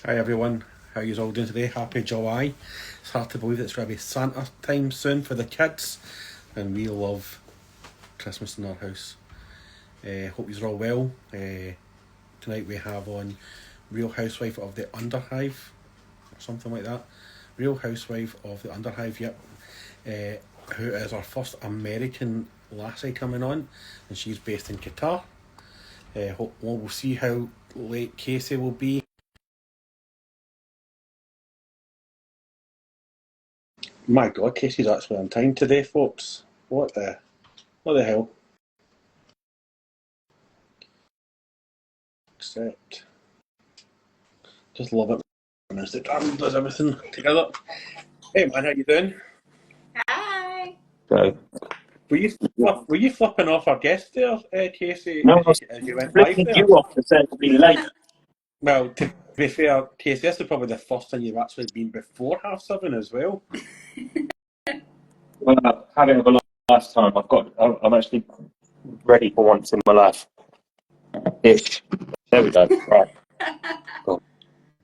Hi everyone, how you all doing today? Happy July. It's hard to believe it's going to be Santa time soon for the kids, and we love Christmas in our house. Hope you're all well. Tonight we have on Real Housewife of the Underhive, or something like that. Real Housewife of the Underhive, yep. Who is our first American lassie coming on, and she's based in Qatar. We'll see how late Casey will be. My God, Casey's actually on time today, folks. What the hell? Except, just love it when Instagram does everything together. Hey man, how you doing? Hi. So, Were you flipping off our guest there, Casey, no, I as was you went live flicking there? you off to say to be late. Well, to be fair, Casey, this is probably the first time you've actually been before 7:30 as well. Well, having a last time, I'm actually ready for once in my life. Ish. There we go. Right. Got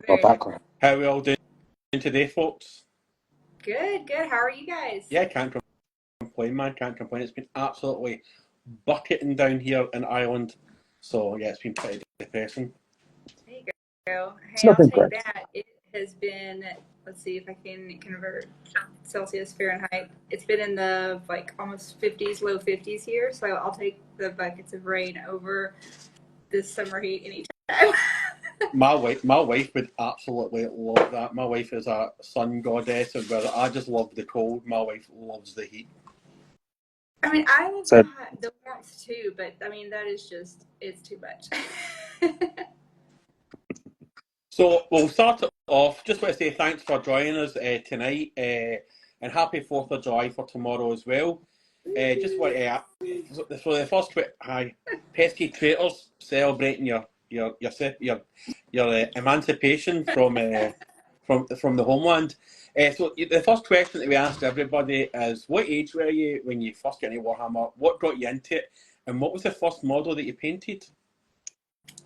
my background. How are we all doing today, folks? Good. How are you guys? Yeah, can't complain, man. Can't complain. It's been absolutely bucketing down here in Ireland. So yeah, it's been pretty depressing. There you go. It's Hey, not I'll been take great. that. It has been, let's see if I can convert Celsius Fahrenheit. It's been in the almost 50s, low 50s here. So I'll take the buckets of rain over this summer heat anytime. My wife would absolutely love that. My wife is a sun goddess, and where I just love the cold. My wife loves the heat. I mean, I love So, the warmth too, but I mean, that is just, it's too much. So we'll start it off. Just want to say thanks for joining us tonight, and happy 4th of July for tomorrow as well. Just want to so the first hi, pesky traitors celebrating your emancipation from the homeland. So the first question that we asked everybody is, what age were you when you first got into Warhammer? What got you into it, and what was the first model that you painted?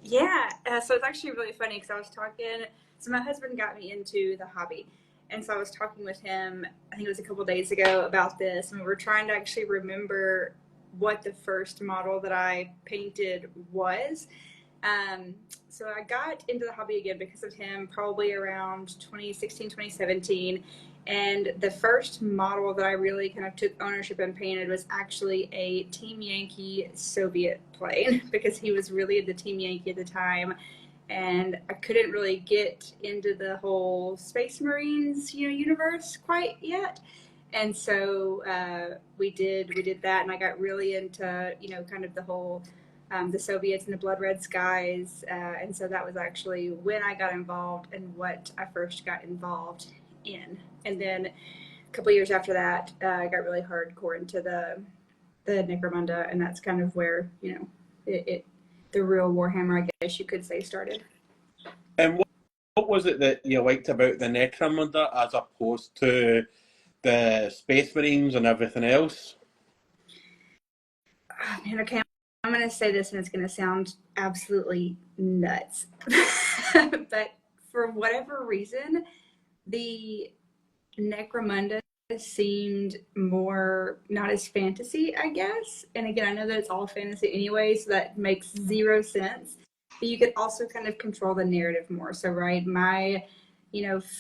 Yeah, so it's actually really funny because I was talking. So my husband got me into the hobby, and so I was talking with him. I think it was a couple days ago about this, and we were trying to actually remember what the first model that I painted was. So I got into the hobby again because of him, probably around 2016, 2017. And the first model that I really kind of took ownership and painted was actually a Team Yankee Soviet plane because he was really the Team Yankee at the time. And I couldn't really get into the whole Space Marines, universe quite yet. And so we did that, and I got really into, kind of the whole the Soviets and the blood red skies. And so that was actually when I got involved and what I first got involved in. And then a couple of years after that, I got really hardcore into the necromunda, and that's kind of where, the real Warhammer, I guess you could say, started. And what was it that you liked about the necromunda as opposed to the Space Marines and everything else? Oh, man, okay, I'm going to say this and it's going to sound absolutely nuts. But for whatever reason, the necromunda seemed more not as fantasy, I guess. And again, I know that it's all fantasy anyway, so that makes zero sense. But you could also kind of control the narrative more. So, right, my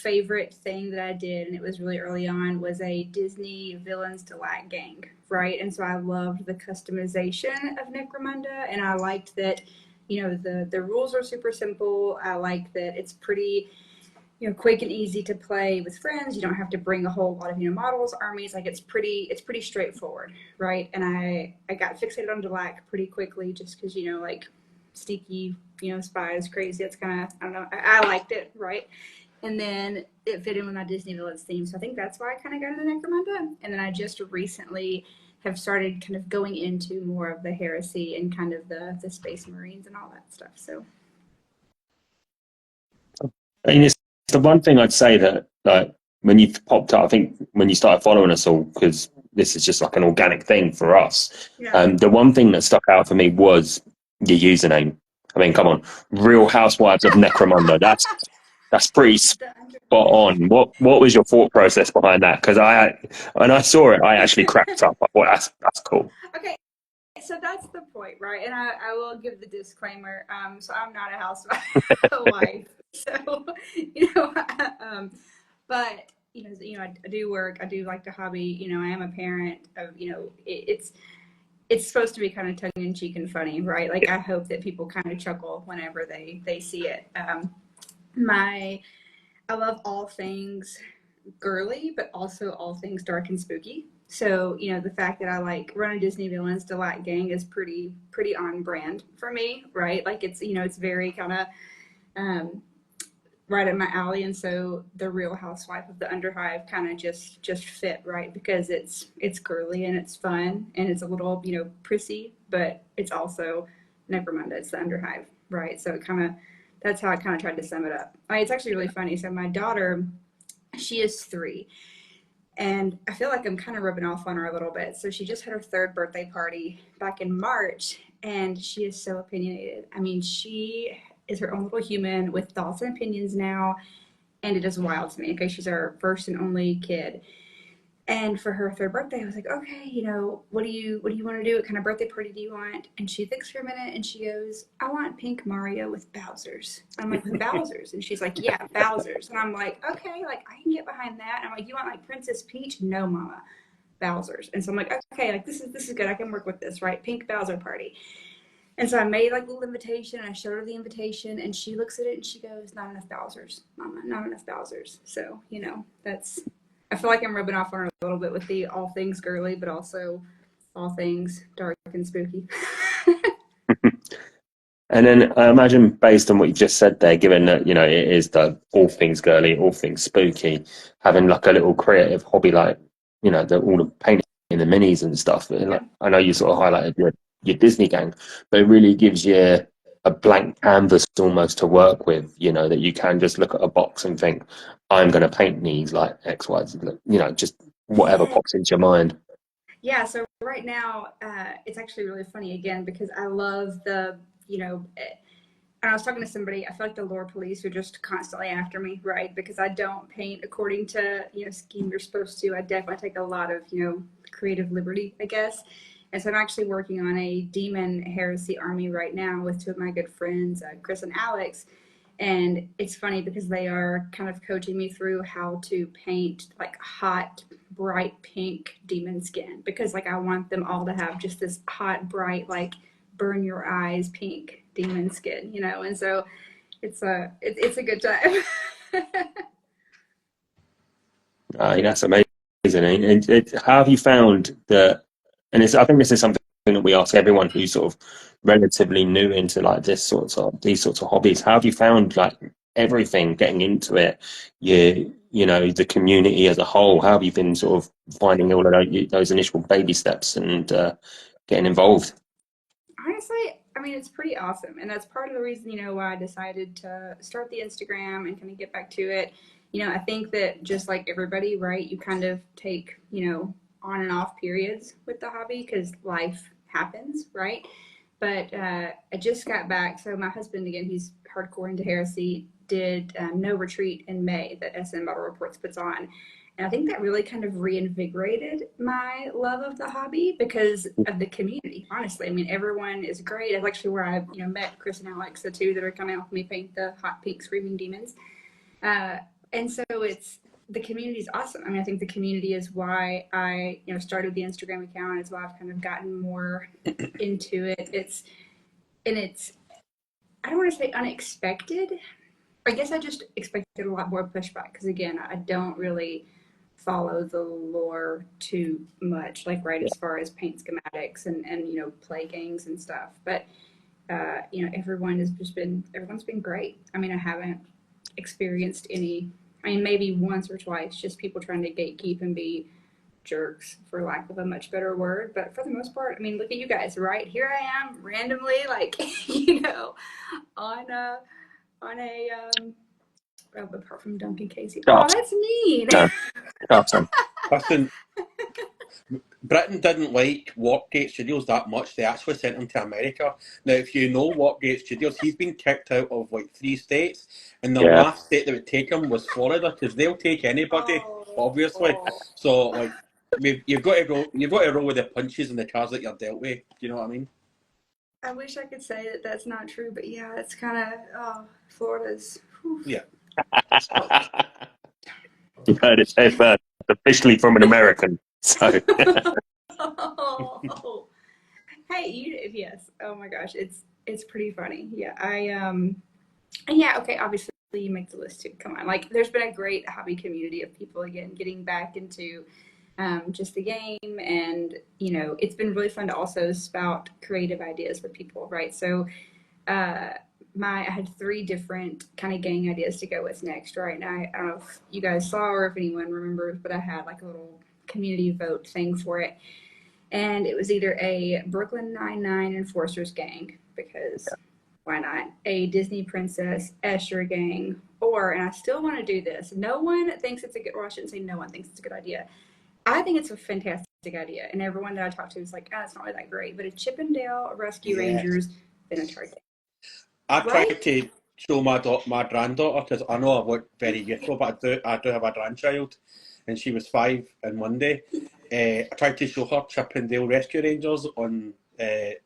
favorite thing that I did, and it was really early on, was a Disney Villains Delight gang, right? And so I loved the customization of Necromunda, and I liked that, the rules are super simple. I like that it's pretty, quick and easy to play with friends. You don't have to bring a whole lot of, models, armies. Like it's pretty straightforward, right? And I got fixated on Delac pretty quickly just because, sneaky, spies, crazy. It's kind of, I don't know, I liked it, right? And then it fit in with my Disney Villains theme. So I think that's why I kind of got into Necromunda. And then I just recently have started kind of going into more of the heresy and kind of the Space Marines and all that stuff. So. and it's the one thing I'd say that, like, when you popped up, I think when you started following us all, because this is just like an organic thing for us. Yeah. The one thing that stuck out for me was your username. I mean, come on, Real Housewives of Necromunda. That's pretty The under- spot on. What was your thought process behind that? Because when I saw it, I actually cracked up. I thought that's cool. Okay, so that's the point, right? And I will give the disclaimer. So I'm not a housewife, so but I do work. I do like to hobby. I am a parent of. It's supposed to be kind of tongue in cheek and funny, right? Like I hope that people kind of chuckle whenever they see it. I love all things girly, but also all things dark and spooky. So, the fact that I like Run a Disney Villains Delight Gang is pretty on brand for me, right? Like it's very kind of right up my alley. And so the Real Housewife of the Underhive kind of just fit, right? Because it's girly and it's fun and it's a little, prissy, but it's also necromunda. It's the Underhive, right? So that's how I kind of tried to sum it up. It's actually really funny. So my daughter, she is 3. And I feel like I'm kind of rubbing off on her a little bit. So she just had her 3rd birthday party back in March, and she is so opinionated. I mean, she is her own little human with thoughts and opinions now, and it is wild to me. Okay, she's our first and only kid. And for her 3rd birthday, I was like, okay, what do you want to do? What kind of birthday party do you want? And she thinks for a minute and she goes, I want pink Mario with Bowser's. I'm like, with Bowser's? And she's like, yeah, Bowser's. And I'm like, okay, like I can get behind that. And I'm like, you want like Princess Peach? No, Mama, Bowser's. And so I'm like, okay, like this is good. I can work with this, right? Pink Bowser party. And so I made like a little invitation. I showed her the invitation and she looks at it and she goes, not enough Bowser's, Mama, not enough Bowser's. So, I feel like I'm rubbing off on her a little bit with the all things girly, but also all things dark and spooky. And then I imagine, based on what you just said there, given that it is the all things girly, all things spooky, having like a little creative hobby like all the painting the minis and stuff. Yeah. Like, I know you sort of highlighted your Disney gang, but it really gives you a blank canvas almost to work with. That you can just look at a box and think, I'm going to paint these like X, Y, Z. Just whatever pops into your mind. Yeah. So right now, it's actually really funny again because I love the and I was talking to somebody, I feel like the lore police are just constantly after me, right? Because I don't paint according to, scheme you're supposed to. I definitely take a lot of, creative liberty, I guess. And so I'm actually working on a demon heresy army right now with 2 of my good friends, Chris and Alex. And it's funny because they are kind of coaching me through how to paint like hot, bright pink demon skin. Because like I want them all to have just this hot, bright, like burn your eyes pink demon skin, and so it's a good time. That's amazing. And how have you found that? And I think this is something that we ask everyone who's sort of relatively new into like these sorts of hobbies. How have you found like everything getting into it? The community as a whole. How have you been sort of finding all of those initial baby steps and getting involved? Honestly, I mean, it's pretty awesome. And that's part of the reason, why I decided to start the Instagram and kind of get back to it. I think that just like everybody, right, you kind of take, on and off periods with the hobby because life happens, right? But I just got back. So my husband, again, he's hardcore into heresy, did No Retreat in May that SM Battle Reports puts on. And I think that really kind of reinvigorated my love of the hobby because of the community, honestly. I mean, everyone is great. That's actually where I met Chris and Alex, the 2 that are coming out with me paint the hot pink screaming demons. And so the community is awesome. I mean, I think the community is why I, started the Instagram account. It's why I've kind of gotten more into it. It's I don't want to say unexpected. I guess I just expected a lot more pushback because, again, I don't really follow the lore too much, like right as far as paint schematics and play games and stuff. But everyone's been great. I mean, I haven't experienced any. I mean, maybe once or twice, just people trying to gatekeep and be jerks, for lack of a much better word. But for the most part, I mean, look at you guys, right? Here I am, randomly, like on a apart from Duncan Casey. Oh, that's mean. No, awesome. Justin, Britain didn't like Warpgate Studios that much. They actually sent him to America. Now, if you know Warpgate Studios, he's been kicked out of like 3 states, and the Yeah. last state that would take him was Florida, because they'll take anybody, obviously. Oh, So, like, you've got to go. You've got to roll with the punches and the cards that you're dealt with. Do you know what I mean? I wish I could say that that's not true, but yeah, it's kind of, Florida's. Whew. Yeah. You heard it here first, officially from an American. So Oh. Hey, yes. Oh my gosh, it's pretty funny. Yeah, yeah, okay, obviously you make the list too. Come on. Like there's been a great hobby community of people again getting back into just the game, and it's been really fun to also spout creative ideas for people, right? So I had 3 different kind of gang ideas to go with next, right? And I don't know if you guys saw or if anyone remembers, but I had like a little community vote thing for it. And it was either a Brooklyn Nine-Nine Enforcers gang, because why not? A Disney Princess Escher gang, or, and I still want to do this, no one thinks it's a good, or I shouldn't say no one thinks it's a good idea. I think it's a fantastic idea, and everyone that I talk to is like, it's not really that great, but a Chippendale Rescue Rangers Minotaur gang. I Right? tried to show my granddaughter, because I know I look very youthful, but I do have a grandchild, and she was 5 on Monday. I tried to show her Chippendale Rescue Rangers on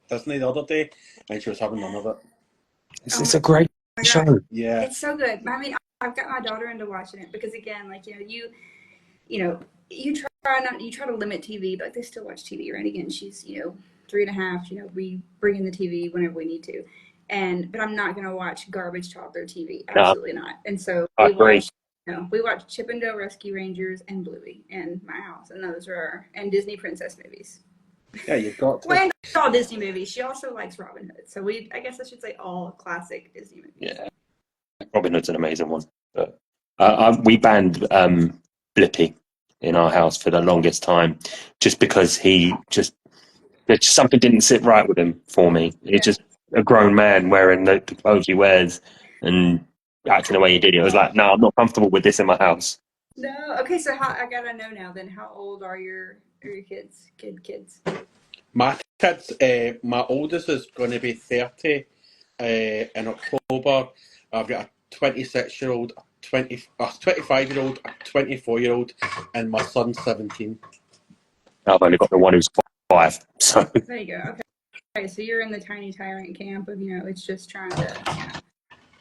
Disney the other day, and she was having none of it. it's a great my God. show. Yeah. It's so good. I mean, I've got my daughter into watching it because again, like you try to limit TV, but they still watch TV, right? Again, she's 3.5. We bring in the TV whenever we need to, but I'm not gonna watch garbage toddler TV. No, Absolutely not. And so I agree. we watch Chippendale Rescue Rangers and Bluey in my house, and those are and Disney princess movies. Yeah, you've got to. Well, all Disney movies. She also likes Robin Hood, so I guess I should say all classic Disney movies. Yeah, Robin Hood's an amazing one. But we banned Blippi in our house for the longest time, just because something didn't sit right with him for me. It's just a grown man wearing the clothes he wears and acting the way he did. It was like, no, I'm not comfortable with this in my house. No. Okay, so I gotta know now. Then, how old are your kids? Kids. My kids, my oldest is going to be 30 in October. I've got a 26-year-old, a 25-year-old, a 24-year-old, and my son's 17. I've only got the one who's 5. So There you go. Okay, so you're in the tiny tyrant camp of it's just trying to.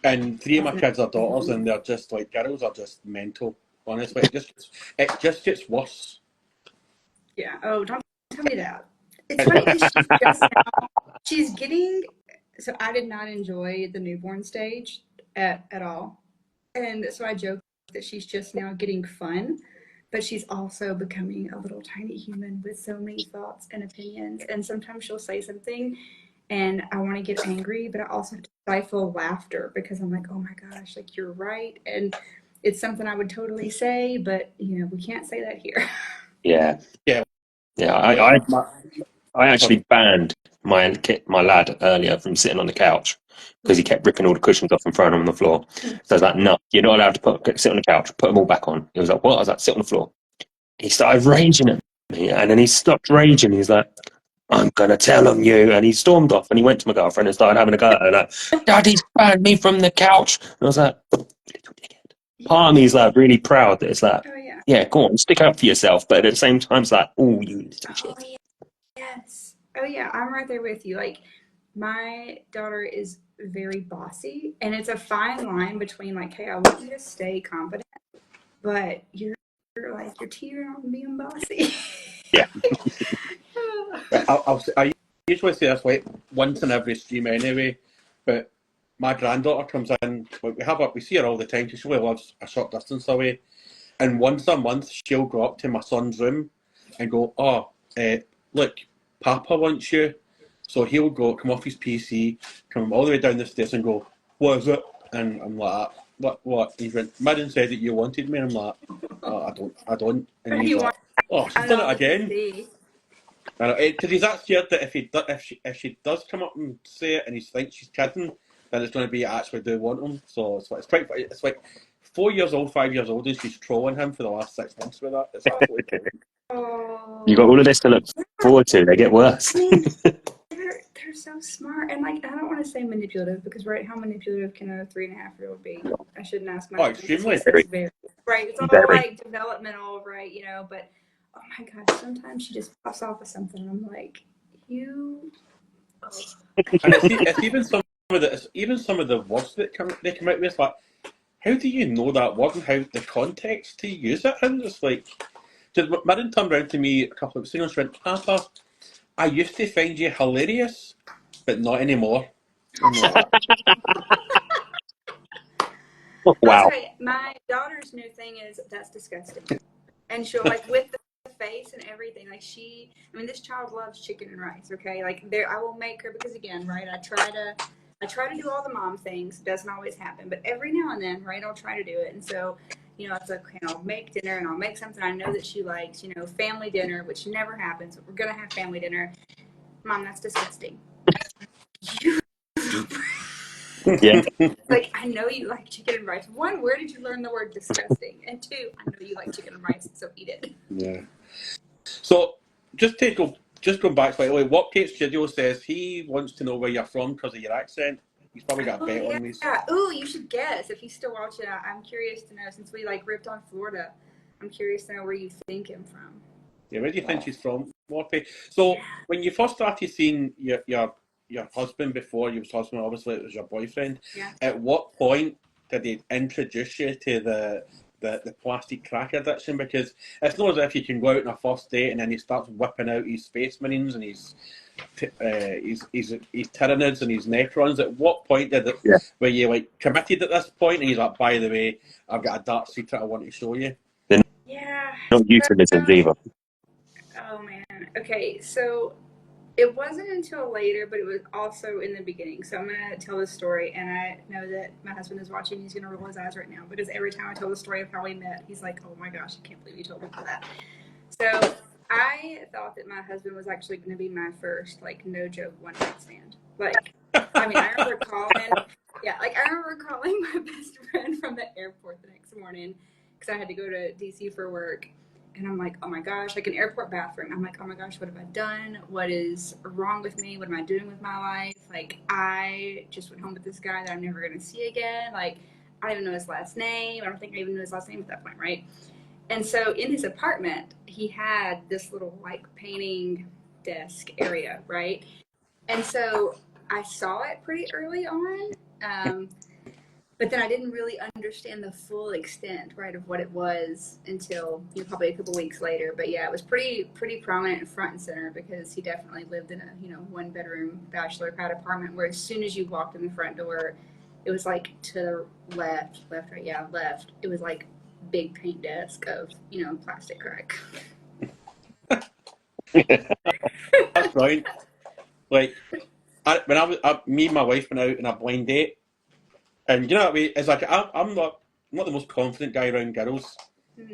And 3 of my kids are daughters, and they're just like, girls are just mental. Honestly, it just gets worse. Yeah. Oh, don't tell me that. It's funny because she's getting. So I did not enjoy the newborn stage at all, and so I joke that she's just now getting fun, but she's also becoming a little tiny human with so many thoughts and opinions. And sometimes she'll say something, and I want to get angry, but I also have to stifle laughter because I'm like, oh my gosh, like you're right, and it's something I would totally say, but we can't say that here. yeah. My- I actually banned my lad earlier from sitting on the couch because he kept ripping all the cushions off and throwing them on the floor. So I was like, no, you're not allowed to sit on the couch. Put them all back on. He was like, what? I was like, sit on the floor. He started raging at me, and then he stopped raging. He's like, I'm going to tell on you. And he stormed off, and he went to my girlfriend and started having a go at her. Like, Daddy's banned me from the couch. And I was like, little dickhead. Part of me is like really proud that it's like, Oh yeah. yeah, go on, stick up for yourself. But at the same time, it's like, oh, you little shit. Oh yeah. Yes. Oh yeah, I'm right there with you. Like my daughter is very bossy, and it's a fine line between like, hey, I want you to stay confident, but you're teetering on being bossy. Yeah. I usually say this like once in every stream anyway, but my granddaughter comes in. We see her all the time. She really lives a short distance away, and once a month she'll go up to my son's room and go, "Oh, look, Papa wants you." So he'll come off his PC, come all the way down the stairs, and go, "What is it?" And I'm like, "What?" He went, "Madden said that you wanted me." And I'm like, "Oh, I don't." And he's like, "Oh, she's done it again." Because he's that scared that if she does come up and say it, and he thinks she's kidding, then it's going to be actually do want him. So it's like 4 years old, 5 years old, and she's trolling him for the last 6 months with that. It's absolutely Oh, You got all of this to look forward to. They get worse. I mean, they're so smart, and like I don't want to say manipulative because right, how manipulative can a 3.5-year-old be? I shouldn't ask my husband because he extremely. says very right. It's all Very. like developmental, right? You know, but oh my gosh, sometimes she just pops off with something, and I'm like, you. Oh. And it's even some of the words that they come out with. Like, how do you know that word and how the context to use it? And it's like, Marin turned around to me a couple of weeks ago and she went, Papa, I used to find you hilarious, but not anymore. Oh, wow. Okay, my daughter's new thing is that's disgusting, and she'll like with the face and everything. Like I mean, this child loves chicken and rice. Okay, like there, I will make her because again, right? I try to do all the mom things. It doesn't always happen, but every now and then, right? I'll try to do it, and so. You know, it's like, okay, I'll make dinner and I'll make something I know that she likes, you know, family dinner, which never happens, but we're going to have family dinner. Mom, that's disgusting. Yeah. Like, I know you like chicken and rice. One, where did you learn the word disgusting? And two, I know you like chicken and rice, so eat it. Yeah. So, just going back slightly, what Kate's Studio says, he wants to know where you're from because of your accent. He's probably got a bet on me. Yeah. Ooh, you should guess if he's still watching. I'm curious to know since we like ripped on Florida. I'm curious to know where you think him from. Yeah, where do you think she's from, Warpy? So when you first started seeing your husband before you was husband, obviously it was your boyfriend. Yeah. At what point did he introduce you to the plastic crack addiction? Because it's not as if you can go out on a first date and then he starts whipping out his space marines and his Tyranids and his Necrons. At what point were you like committed at this point and he's like, by the way, I've got a dark secret I want to show you? Yeah. Not euphemisms either. Oh man. Okay, so it wasn't until later, but it was also in the beginning. So I'm gonna tell this story, and I know that my husband is watching. He's gonna roll his eyes right now because every time I tell the story of how we met, he's like, "Oh my gosh, I can't believe you told me that." So I thought that my husband was actually going to be my first, like, no joke, one night stand. Like, I mean, I remember calling my best friend from the airport the next morning because I had to go to DC for work. And I'm like, oh my gosh, like an airport bathroom. I'm like, oh my gosh, what have I done? What is wrong with me? What am I doing with my life? Like, I just went home with this guy that I'm never going to see again. Like, I don't even know his last name. I don't think I even knew his last name at that point, right? And so in his apartment, he had this little like painting desk area, right? And so I saw it pretty early on, but then I didn't really understand the full extent, right, of what it was until probably a couple weeks later. But yeah, it was pretty prominent and front and center because he definitely lived in a 1-bedroom bachelor pad apartment where as soon as you walked in the front door, it was like to the left, right, yeah, left. It was like big paint desk of plastic crack. That's right. Like me and my wife went out on a blind date, and you know what I mean? It's like I'm not the most confident guy around girls.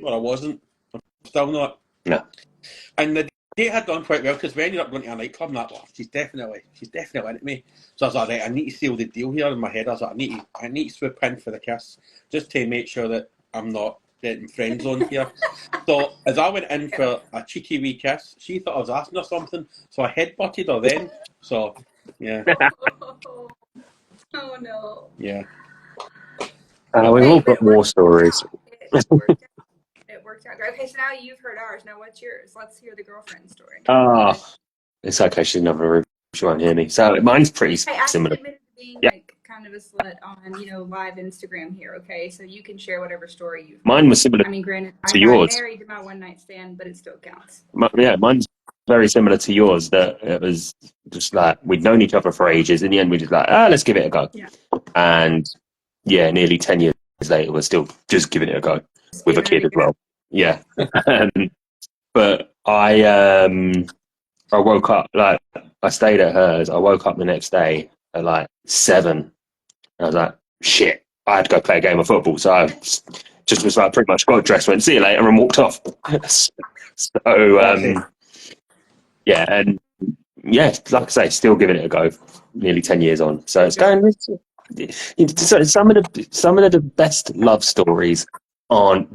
Well, I wasn't. I'm still not. No. And the date had gone quite well because we ended up going to a nightclub and that. She's definitely into me. So I was like, right, I need to seal the deal here in my head. I was like, I need to swoop in for the kiss just to make sure that I'm not getting friend zoned here. So as I went in for a cheeky wee kiss, she thought I was asking her something, so I headbutted her then. So yeah. Oh no. Yeah. We've all got war stories. It worked out. Okay, so now you've heard ours. Now what's yours? Let's hear the girlfriend story. It's okay. She won't hear me. So mine's pretty similar. I admitted to being like kind of a slut on live Instagram here. Okay, so you can share whatever story you've. Mine was similar. I mean, granted, to yours. I married to my one night stand, but it still counts. Mine's very similar to yours. That it was just like we'd known each other for ages. In the end, we just like, let's give it a go. Yeah. And yeah, nearly 10 years later, we're still just giving it a go with a kid as well. Yeah. But I woke up, like, I stayed at hers. I woke up the next day at like 7. And I was like, shit, I had to go play a game of football. So I just was like, pretty much got dressed, went, see you later, and walked off. So, yeah, and yeah, like I say, still giving it a go, nearly 10 years on. So it's going, some of the best love stories aren't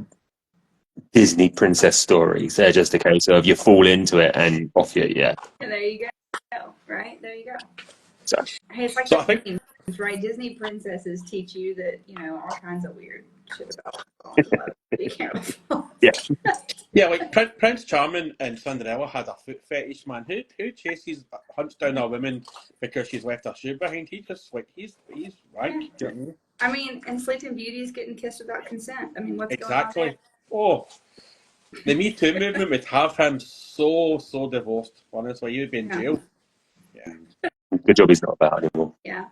Disney princess stories. They're just a case of you fall into it and off you, yeah. And there you go. Right? There you go. So, Hey, it's like So I think, games, right? Disney princesses teach you that, all kinds of weird shit about falling in love. Be careful. yeah. yeah, like Prince Charming and Cinderella had a foot fetish, man. Who chases, hunts down a woman because she's left her shoe behind? He just, like, he's rank. Yeah. Do you know what I mean? I mean, and Sleeping Beauty is getting kissed without consent. I mean, what's going on there? Exactly. Oh, the Me Too movement would have him so divorced. Honestly, he would be in Yeah. jail. Yeah. Good job he's not about anymore. Yeah.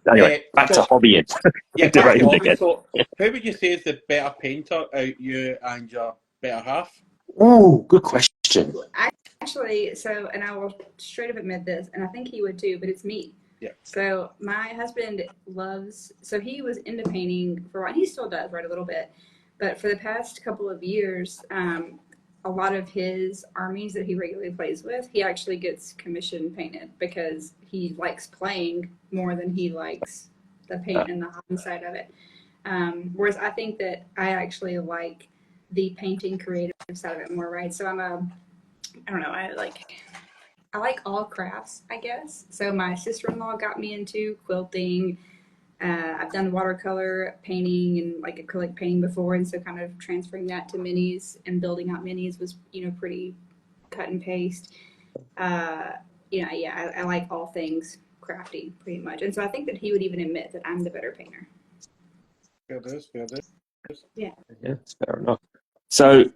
Anyway, back to hobbying. Yeah, back to Derailed hobby. again. So, who would you say is the better painter out you and your better half? Oh, good question. Actually, so, and I will straight up admit this, and I think he would too, but it's me. Yeah. So my husband so he was into painting for a while, and he still does, right, a little bit. But for the past couple of years, a lot of his armies that he regularly plays with, he actually gets commission painted because he likes playing more than he likes the paint and the hobby side of it. Whereas I think that I actually like the painting creative side of it more, right? So I don't know, I like all crafts, I guess. So my sister-in-law got me into quilting. I've done watercolor painting and like acrylic painting before, and so kind of transferring that to minis and building out minis was, pretty cut and paste. Yeah, I like all things crafty pretty much, and so I think that he would even admit that I'm the better painter. Fair dues. Yeah. Yeah, that's fair enough. So,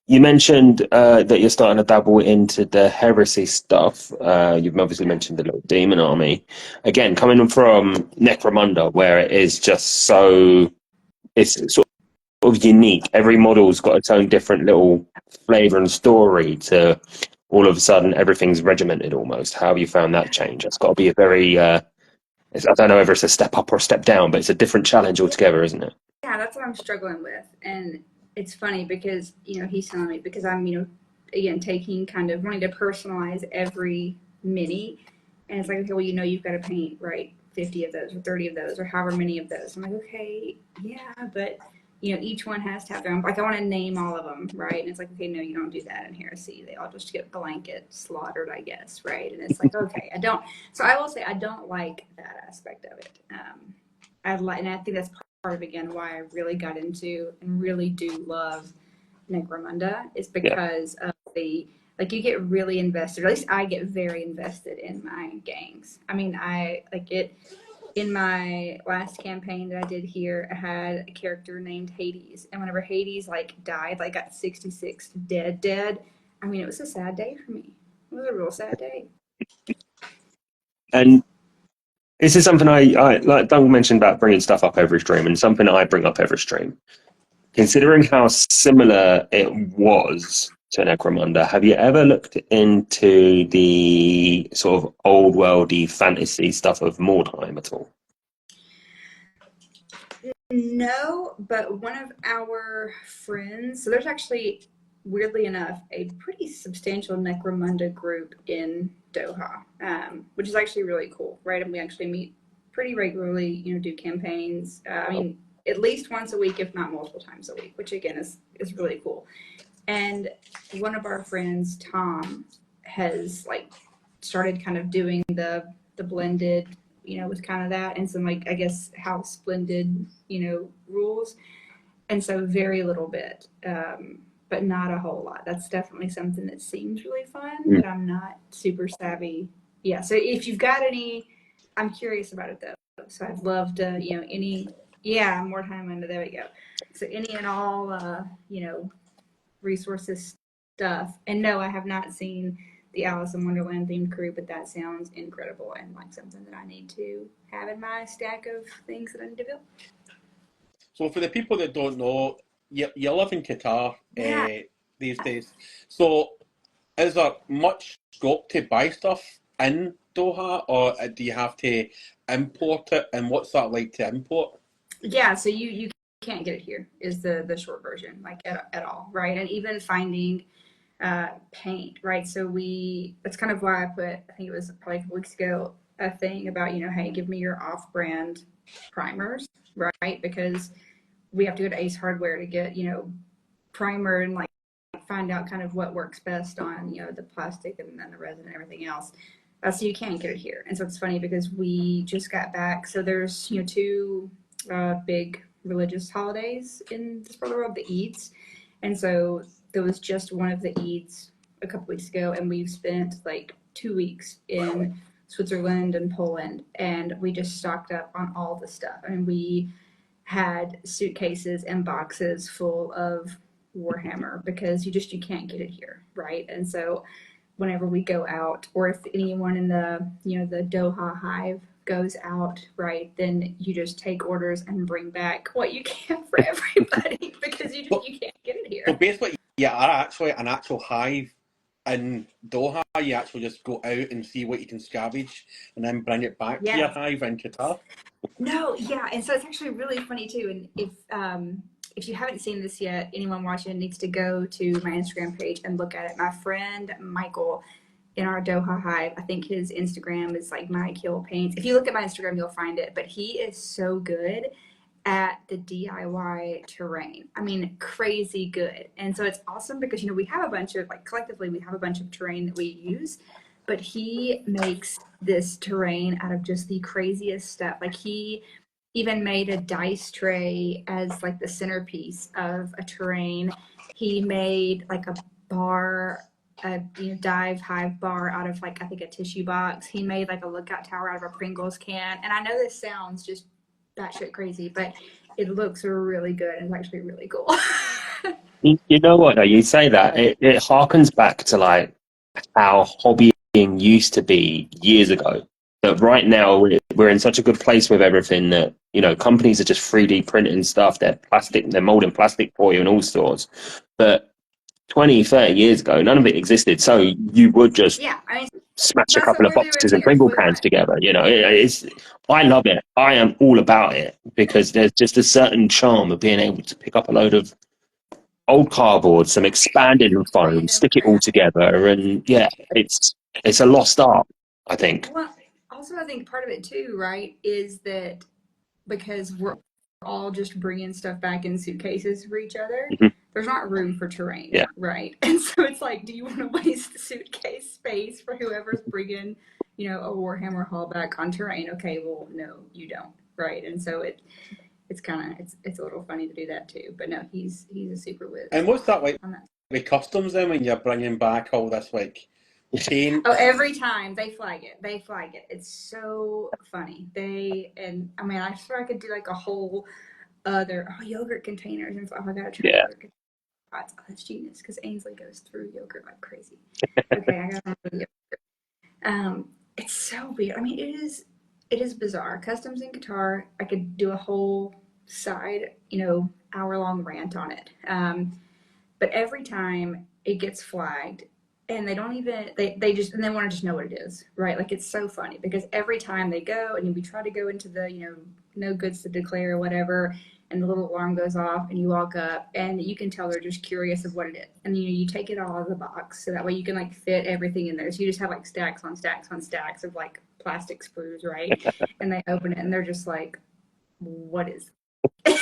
you mentioned that you're starting to dabble into the heresy stuff. You've obviously mentioned the little demon army. Again, coming from Necromunda, where it is just so... It's sort of unique. Every model's got its own different little flavour and story to all of a sudden everything's regimented almost. How have you found that change? It's got to be a very... I don't know whether it's a step up or a step down, but it's a different challenge altogether, isn't it? Yeah, that's what I'm struggling with. And it's funny because, he's telling me because I'm, again, taking kind of wanting to personalize every mini. And it's like, okay, well, you've got to paint, right, 50 of those or 30 of those or however many of those. I'm like, okay, yeah, but, each one has to have their own, like, I want to name all of them, right? And it's like, okay, no, you don't do that in heresy. They all just get blanket slaughtered, I guess, right? And it's like, okay, so I will say I don't like that aspect of it. And I think that's part of, again, why I really got into and really do love Necromunda is because of you get really invested, or at least I get very invested in my gangs. I mean, I like it. In my last campaign that I did here, I had a character named Hades, and whenever Hades died, got 66 dead. I mean, it was a sad day for me. It was a real sad day. And this is something I like Doug mentioned about bringing stuff up every stream, and something I bring up every stream. Considering how similar it was to Necromunda, have you ever looked into the sort of old worldy fantasy stuff of Mordheim at all? No, but one of our friends, so there's actually, weirdly enough, a pretty substantial Necromunda group in Doha, which is actually really cool, right? And we actually meet pretty regularly, do campaigns. I mean, at least once a week, if not multiple times a week, which again is really cool. And one of our friends, Tom, has started kind of doing the blended, with kind of that and some I guess house blended, rules. And so very little bit, but not a whole lot. That's definitely something that seems really fun, but I'm not super savvy. Yeah. So if you've got any, I'm curious about it though. So I'd love to, more time under, there we go. So any and all, resources stuff. And no, I have not seen the Alice in Wonderland themed crew, but that sounds incredible and like something that I need to have in my stack of things that I need to build. So for the people that don't know, you live in Qatar these days. So is there much scope to buy stuff in Doha, or do you have to import it? And what's that like to import? Yeah, so you can't get it here is the short version, at all, right? And even finding paint, right? So that's kind of why I put, I think it was probably a couple weeks ago, a thing about, hey, give me your off-brand primers, right? Because we have to go to Ace Hardware to get, primer and like find out kind of what works best on, you know, the plastic and then the resin and everything else. So you can't get it here. And so it's funny because we just got back. So there's, you know, two big religious holidays in this part of the world, the Eids. And so there was just one of the Eids a couple weeks ago, and we've spent like 2 weeks in Switzerland and Poland, and we just stocked up on all the stuff. I mean, we had suitcases and boxes full of Warhammer because you can't get it here, right? And so whenever we go out, or if anyone in the, you know, the Doha hive goes out, right, then you just take orders and bring back what you can for everybody because you can't get it here. So basically, you are actually an actual hive in Doha. You actually just go out and see what you can scavenge and then bring it back to your hive in Qatar. No, yeah, and so it's actually really funny too. And if you haven't seen this yet, anyone watching needs to go to my Instagram page and look at it. My friend Michael in our Doha hive, I think his Instagram is like My Kill Paints. If you look at my Instagram, you'll find it. But he is so good at the DIY terrain. I mean, crazy good. And so it's awesome because, you know, we have a bunch of, like, collectively, we have a bunch of terrain that we use, but he makes this terrain out of just the craziest stuff. Like, he even made a dice tray as like the centerpiece of a terrain. He made like a bar, a, you know, dive hive bar out of like, I think, a tissue box. He made like a lookout tower out of a Pringles can. And I know this sounds just batshit crazy, but it looks really good and it's actually really cool. You know what, though, you say that, it harkens back to like how hobbying used to be years ago. But right now we're in such a good place with everything that, you know, companies are just 3D printing stuff. They're molding plastic for you and all sorts. But 20, 30 years ago, none of it existed. So you would just smash a couple of boxes and Pringle cans together. You know, I love it. I am all about it because there's just a certain charm of being able to pick up a load of old cardboard, some expanded foam, stick it all together, and yeah, it's a lost art, I think. Well, also, I think part of it too, right, is that because we're all just bringing stuff back in suitcases for each other, there's not room for terrain, right? And so it's like, do you want to waste the suitcase space for whoever's bringing, you know, a Warhammer haul back on terrain? Okay, well, no, you don't, right? And so it's kind of it's a little funny to do that too. But no, he's a super whiz. And what's that like with customs then when you're bringing back all this like paint? Oh, every time they flag it. It's so funny. I mean, I swear I could do like a whole other yogurt containers and I gotta try yogurt pots. Oh, that's genius because Ainsley goes through yogurt like crazy. Okay, I gotta remember the yogurt. It's so weird. I mean, it is bizarre. Customs in Qatar, I could do a whole side, you know, hour-long rant on it. But every time it gets flagged, and they don't even, they just, and they want to just know what it is, right? Like, it's so funny because every time they go and we try to go into the, you know, no goods to declare or whatever, and the little alarm goes off and you walk up and you can tell they're just curious of what it is. And, you know, you take it all out of the box so that way you can like fit everything in there. So you just have like stacks on stacks on stacks of like plastic sprues, right? And they open it and they're just like, what is it?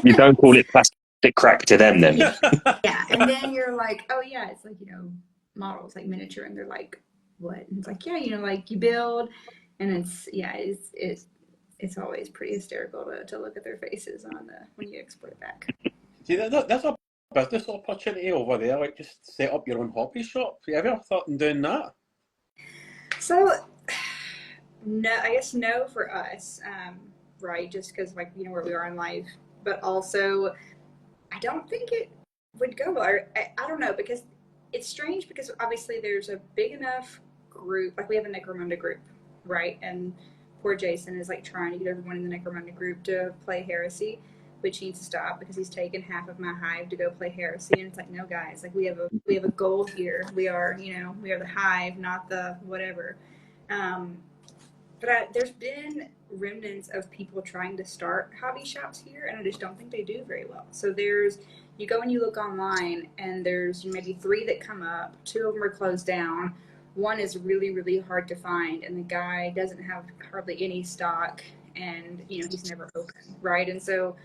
You don't call it plastic crack to them then. Yeah, and then you're like, oh yeah, it's like, you know, models, like miniature, and they're like, what? And it's like, yeah, you know, like you build, and it's always pretty hysterical to look at their faces when you export it back. See, there's a business opportunity over there, like just set up your own hobby shop. Have you ever thought in doing that? So, no, I guess no for us, right? Just because, like, you know, where we are in life, but also I don't think it would go well. I don't know, because it's strange because obviously there's a big enough group, like we have a necromunda group, right? And poor Jason is like trying to get everyone in the necromunda group to play heresy, which needs to stop because he's taken half of my hive to go play heresy, and it's like, no guys, like we have a goal here. We are the hive, not the whatever. But there's been remnants of people trying to start hobby shops here, and I just don't think they do very well. So you go and you look online, and there's maybe 3 that come up. 2 of them are closed down. One is really, really hard to find, and the guy doesn't have hardly any stock, and, you know, he's never open, right? And so,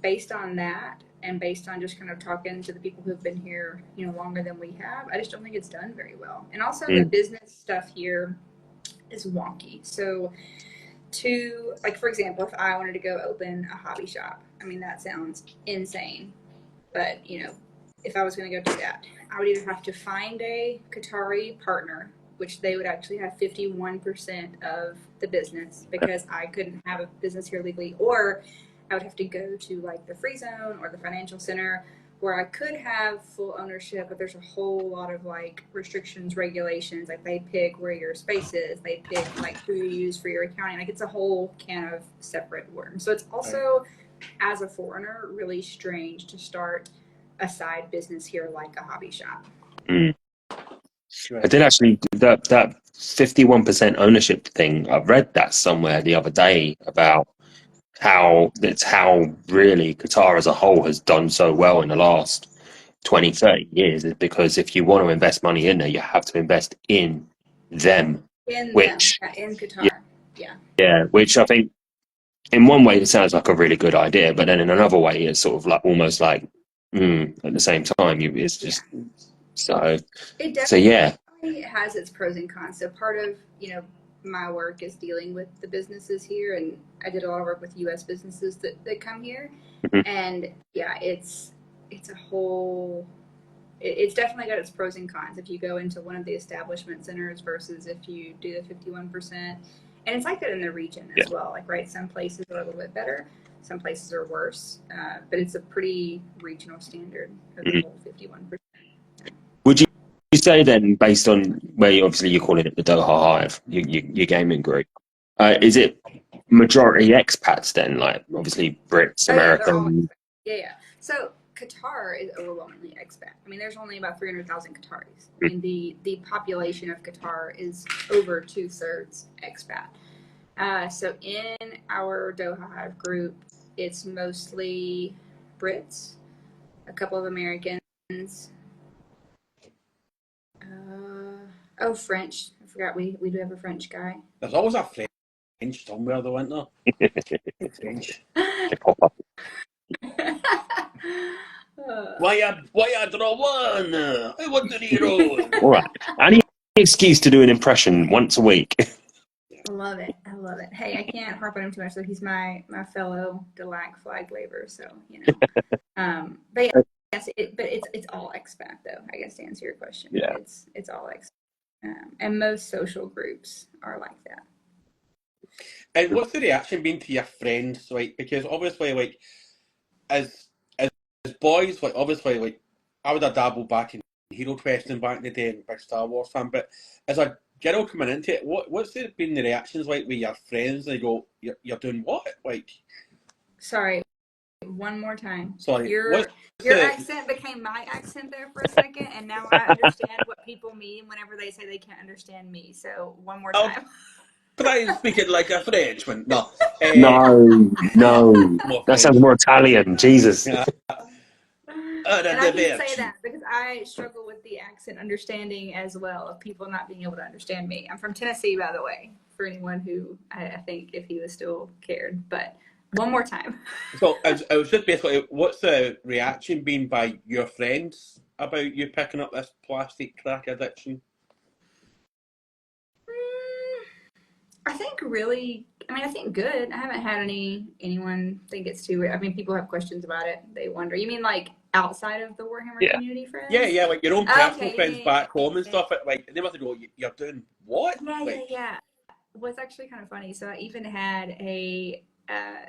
based on that, And based on just kind of talking to the people who've been here, you know, longer than we have, I just don't think it's done very well. And also the business stuff here is wonky. So to, like, for example, if I wanted to go open a hobby shop, I mean, that sounds insane. But, you know, if I was going to go do that, I would either have to find a Qatari partner, which they would actually have 51% of the business because I couldn't have a business here legally, or I would have to go to like the free zone or the financial center where I could have full ownership, but there's a whole lot of like restrictions, regulations. Like they pick where your space is, they pick like who you use for your accounting. Like it's a whole can of separate worms. So it's also, as a foreigner, really strange to start a side business here like a hobby shop. I did actually that 51% ownership thing. I read that somewhere the other day about how really Qatar as a whole has done so well in the last 20, 30 years, is because if you want to invest money in there, you have to invest in them. In Qatar. Yeah, which I think in one way it sounds like a really good idea, but then in another way it's sort of like almost like at the same time it's just so yeah. It has its pros and cons. So part of, you know, my work is dealing with the businesses here, and I did a lot of work with U.S. businesses that come here, and yeah, it's a whole. It's definitely got its pros and cons. If you go into one of the establishment centers versus if you do the 51%, and it's like that in the region as well. Like right, some places are a little bit better, some places are worse, but it's a pretty regional standard for the whole 51%. Would you say then, based on where you're calling it the Doha Hive, your gaming group, is it majority expats then? Like obviously Brits, American. Yeah. So Qatar is overwhelmingly expat. I mean, there's only about 300,000 Qataris. I mean, the population of Qatar is over 2/3 expat. So in our Doha Hive group, it's mostly Brits, a couple of Americans. French. I forgot we do have a French guy. There's always a French somewhere, though, isn't there? French. Why I draw one? I want the hero. All right. Any excuse to do an impression once a week. I love it. Hey, I can't harp on him too much. So he's my fellow DeLac flag waver. So you know, but yeah, yes, it's all expat though. I guess to answer your question, it's all expat. And most social groups are like that. And what's the reaction been to your friends, like? Because obviously, like, as boys, like, obviously, like, I would have dabbled back in hero questing back in the day and big Star Wars fan, but as a girl coming into it, what's been the reactions like with your friends? They go, "You're doing what?" Like, sorry, one more time. Sorry, your accent became my accent there for a second, and now I understand what people mean whenever they say they can't understand me. So one more time. Try and speak it like a Frenchman. No. No. That sounds more Italian. Jesus. And I can say that because I struggle with the accent understanding as well of people not being able to understand me. I'm from Tennessee, by the way, for anyone who I think if he was still cared. But one more time. So I was just basically, what's the reaction been by your friends about you picking up this plastic crack addiction? I think good. I haven't had anyone think it's too weird. I mean, people have questions about it. They wonder. You mean like outside of the Warhammer community friends? Yeah, like your own personal friends back home and stuff. Like they must go, "You're doing what?" Yeah. Well, it's actually kind of funny. So I even had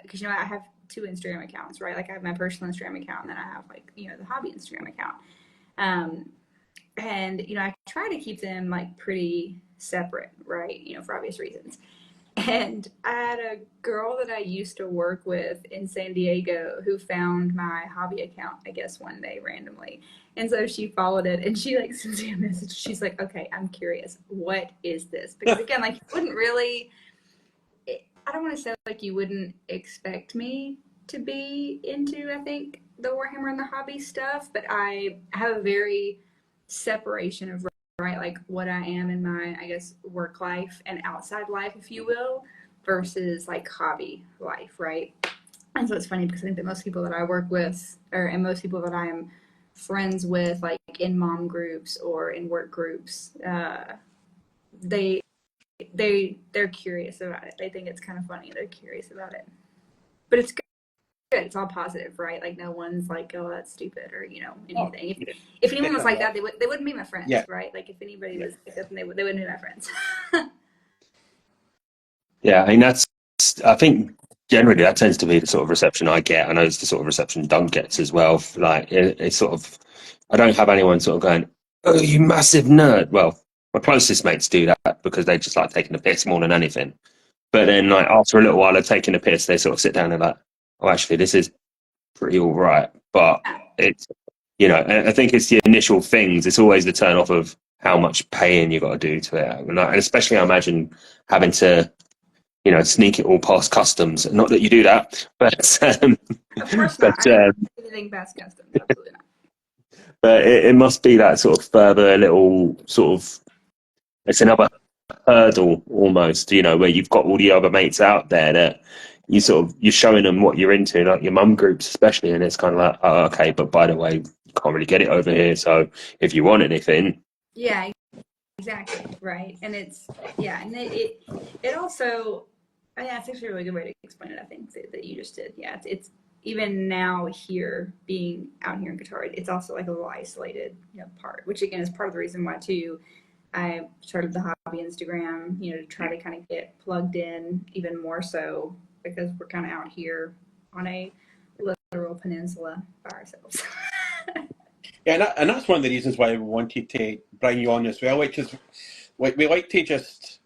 because I have 2 Instagram accounts, right? Like I have my personal Instagram account, and then I have like the hobby Instagram account. And I try to keep them like pretty separate, right? For obvious reasons. And I had a girl that I used to work with in San Diego who found my hobby account, I guess, one day randomly. And so she followed it and she like sends me a message. She's like, "Okay, I'm curious. What is this?" Because again, like you wouldn't really, I don't want to say like you wouldn't expect me to be into, I think, the Warhammer and the hobby stuff, but I have a very separation of right, like what I am in my, I guess, work life and outside life, if you will, versus like hobby life, right? And so it's funny because I think that most people that I work with, and most people that I'm friends with, like in mom groups or in work groups, they they're curious about it. They think it's kind of funny. They're curious about it, but it's good. It's all positive, right? Like no one's like, "Oh, that's stupid," or anything. If anyone was like that, they wouldn't be my friends, right? Like if anybody was like that, then they wouldn't be my friends. Yeah, I mean I think generally that tends to be the sort of reception I get. I know it's the sort of reception Doug gets as well. Like it's sort of, I don't have anyone sort of going, "Oh, you massive nerd." Well, my closest mates do that because they just like taking the piss more than anything. But then, like after a little while of taking the piss, they sort of sit down and like, "Oh, actually, this is pretty all right." But it's, I think it's the initial things. It's always the turn off of how much paying you got to do to it, and especially I imagine having to sneak it all past customs. Not that you do that, but Of course not. but I don't do anything past customs. Absolutely not. but it must be that sort of further little sort of, it's another hurdle almost, where you've got all the other mates out there that you're showing them what you're into, like your mum groups especially, and it's kind of like, oh, okay, but by the way, you can't really get it over here, so if you want anything. Yeah, exactly. Right. And it's, and it also, yeah, it's actually a really good way to explain it, I think, that you just did. Yeah, it's even now here, being out here in Qatar, it's also like a little isolated, part, which again is part of the reason why too I started the hobby Instagram, to try to kind of get plugged in even more so because we're kind of out here on a literal peninsula by ourselves. Yeah, and that's one of the reasons why we wanted to bring you on as well, which is we like to just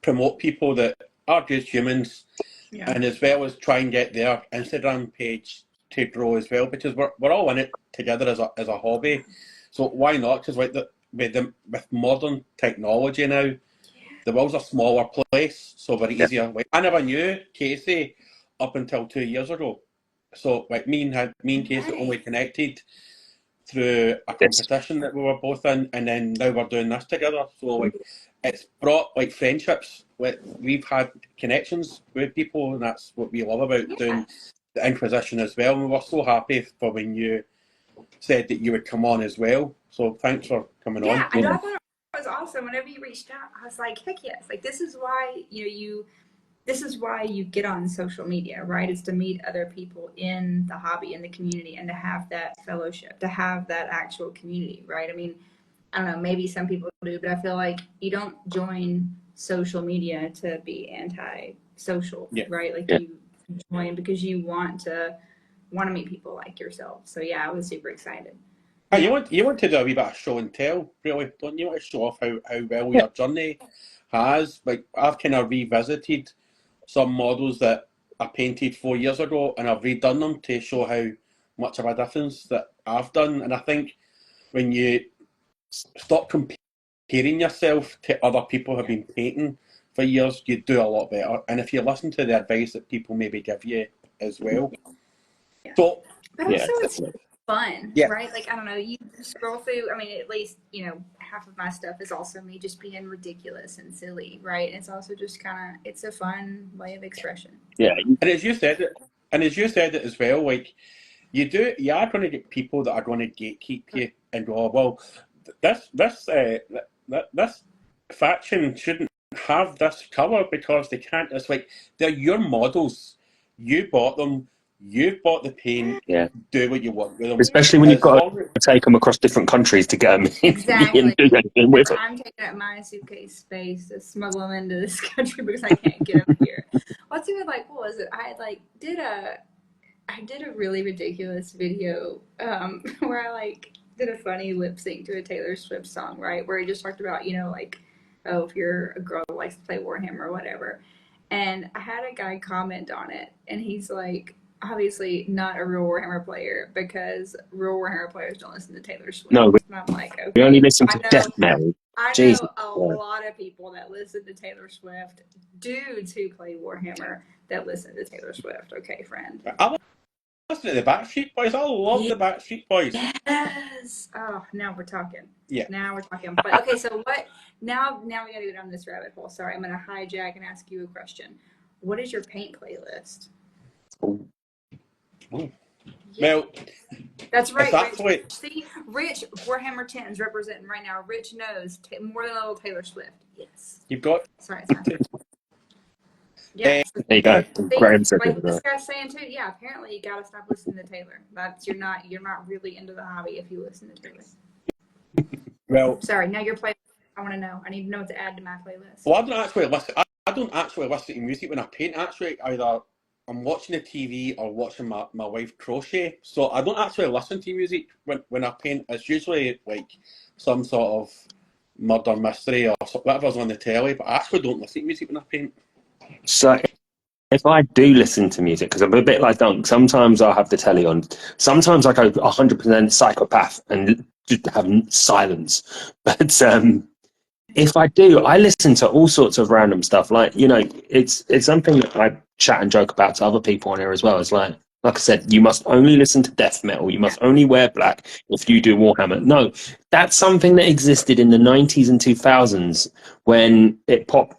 promote people that are just humans, and as well as try and get their Instagram page to grow as well, because we're all in it together as a hobby. So why not? Because with modern technology now, the world's a smaller place, so we're Yeah. easier. Like, I never knew Casey up until 2 years ago. So like me and Casey only connected through a Yes. competition that we were both in, and then now we're doing this together. So like, it's brought like friendships. We've had connections with people, and that's what we love about doing the Inquisition as well. And we were so happy for when you said that you would come on as well. So thanks for coming on. I thought it was awesome. Whenever you reached out, I was like, heck yes! Like this is why this is why you get on social media, right? It's to meet other people in the hobby, in the community, and to have that fellowship, to have that actual community, right? I mean, I don't know, maybe some people do, but I feel like you don't join social media to be anti-social, right? Like you join because you want to meet people like yourself. So yeah, I was super excited. You want to do a wee bit of show and tell, really, don't you? Want to show off how well your journey has. Like I've kind of revisited some models that I painted 4 years ago, and I've redone them to show how much of a difference that I've done. And I think when you stop comparing yourself to other people who have been painting for years, you do a lot better. And if you listen to the advice that people maybe give you as well. So, but also it's fun, right? Like I don't know, you scroll through. I mean, at least half of my stuff is also me just being ridiculous and silly, right? It's also just kind of it's a fun way of expression. Yeah, and as you said it as well, like you are going to get people that are going to gatekeep you and go, oh, well, this faction shouldn't have this colour because they can't. It's like they're your models. You bought them. You bought the paint. yeah. Do what you want with them. Especially when you've got to take them across different countries to get them exactly. and do anything with them. I'm taking up my suitcase space to smuggle them into this country because I can't get them here. What's even like? What was it? I did a really ridiculous video where I did a funny lip sync to a Taylor Swift song, right? Where he just talked about, oh, if you're a girl who likes to play Warhammer or whatever. And I had a guy comment on it, and he's like, obviously not a real Warhammer player because real Warhammer players don't listen to Taylor Swift. No, and I'm like, okay, we only listen to death metal. I know a lot of people that listen to Taylor Swift, dudes who play Warhammer that listen to Taylor Swift. Okay, friend. Listen to the Backstreet Boys. I love the Backstreet Boys. Yes. Oh, now we're talking. Yeah. Now we're talking. But okay, so what? Now we gotta go down this rabbit hole. Sorry, I'm gonna hijack and ask you a question. What is your paint playlist? Oh. Yeah. Well, That's right, it's actually... Rich. See, Rich, Warhammer 10 is representing right now. Rich knows more than a little Taylor Swift. Yes. You've got... Sorry, it's my yeah. There you go. See, Graham said like it. this guy's saying too. Yeah, apparently you gotta stop listening to Taylor. You're not really into the hobby if you listen to Taylor. Well, sorry. Now your playlist. I want to know. I need to know what to add to my playlist. well, I don't actually listen. I don't actually listen to music when I paint. Actually, either I'm watching the TV or watching my wife crochet. So I don't actually listen to music when I paint. It's usually like some sort of murder mystery or whatever's on the telly. But I actually don't listen to music when I paint. So if I do listen to music, because I'm a bit like Dunk, sometimes I'll have the telly on. Sometimes I go 100% psychopath and just have silence. But if I do, I listen to all sorts of random stuff. Like, you know, it's something that I chat and joke about to other people on here as well. It's like I said, you must only listen to death metal. You must only wear black if you do Warhammer. No, that's something that existed in the 90s and 2000s when it popped.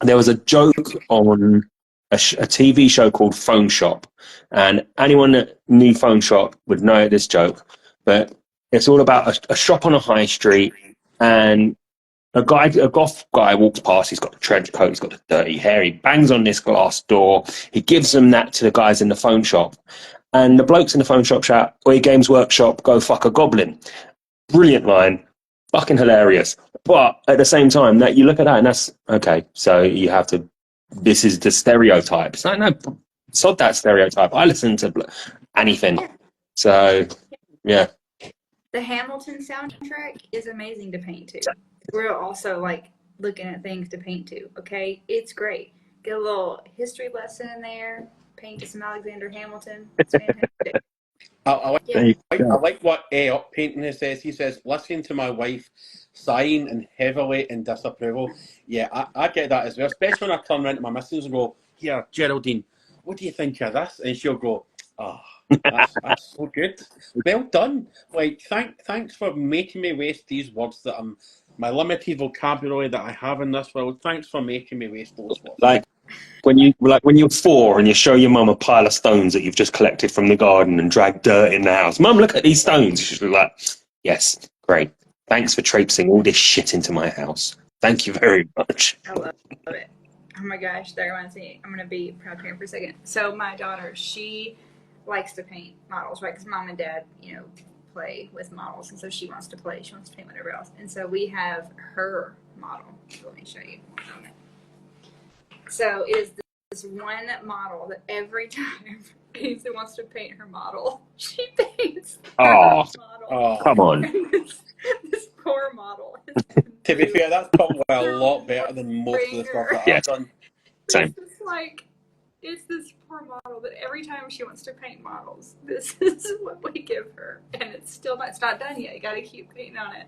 There was a joke on a TV show called Phone Shop, and anyone that knew Phone Shop would know this joke. But it's all about a shop on a high street, and a goth guy walks past. He's got the trench coat, he's got the dirty hair. He bangs on this glass door. He gives them that to the guys in the phone shop, and the blokes in the phone shop shout, "Oi, Games Workshop, go fuck a goblin!" Brilliant line, fucking hilarious. But at the same time, that you look at that and that's okay. So you have to. This is the stereotype. It's like, no, sod that stereotype. I listen to anything. So yeah. The Hamilton soundtrack is amazing to paint to. We're also like looking at things to paint to. Okay, it's great. Get a little history lesson in there. Paint to some Alexander Hamilton. It's fantastic. I like what Up Painting says. He says, listening to my wife sighing and heavily in disapproval. Yeah, I get that as well, especially when I turn around to my missus and go, "Here, Geraldine, what do you think of this?" And she'll go, "Oh, that's so good. Well done. Like, thanks for making me waste these words that my limited vocabulary that I have in this world. Thanks for making me waste those words." Like when you're 4 and you show your mum a pile of stones that you've just collected from the garden and dragged dirt in the house. "Mum, look at these stones." She's like, "Yes, great. Thanks for traipsing all this shit into my house. Thank you very much." I love it. Oh my gosh, that reminds me. I'm going to be proud parent for a second. So my daughter, she likes to paint models, right? Because mom and dad, play with models. And so she wants to play. She wants to paint whatever else. And so we have her model. Let me show you. So it is this one model that every time Ainsley wants to paint her model, she paints her model. Oh, come on. This poor model. To be fair, that's probably a lot better than most of the stuff that I've done. Same. It's this poor model that every time she wants to paint models, this is what we give her. And it's not done yet. You got to keep painting on it.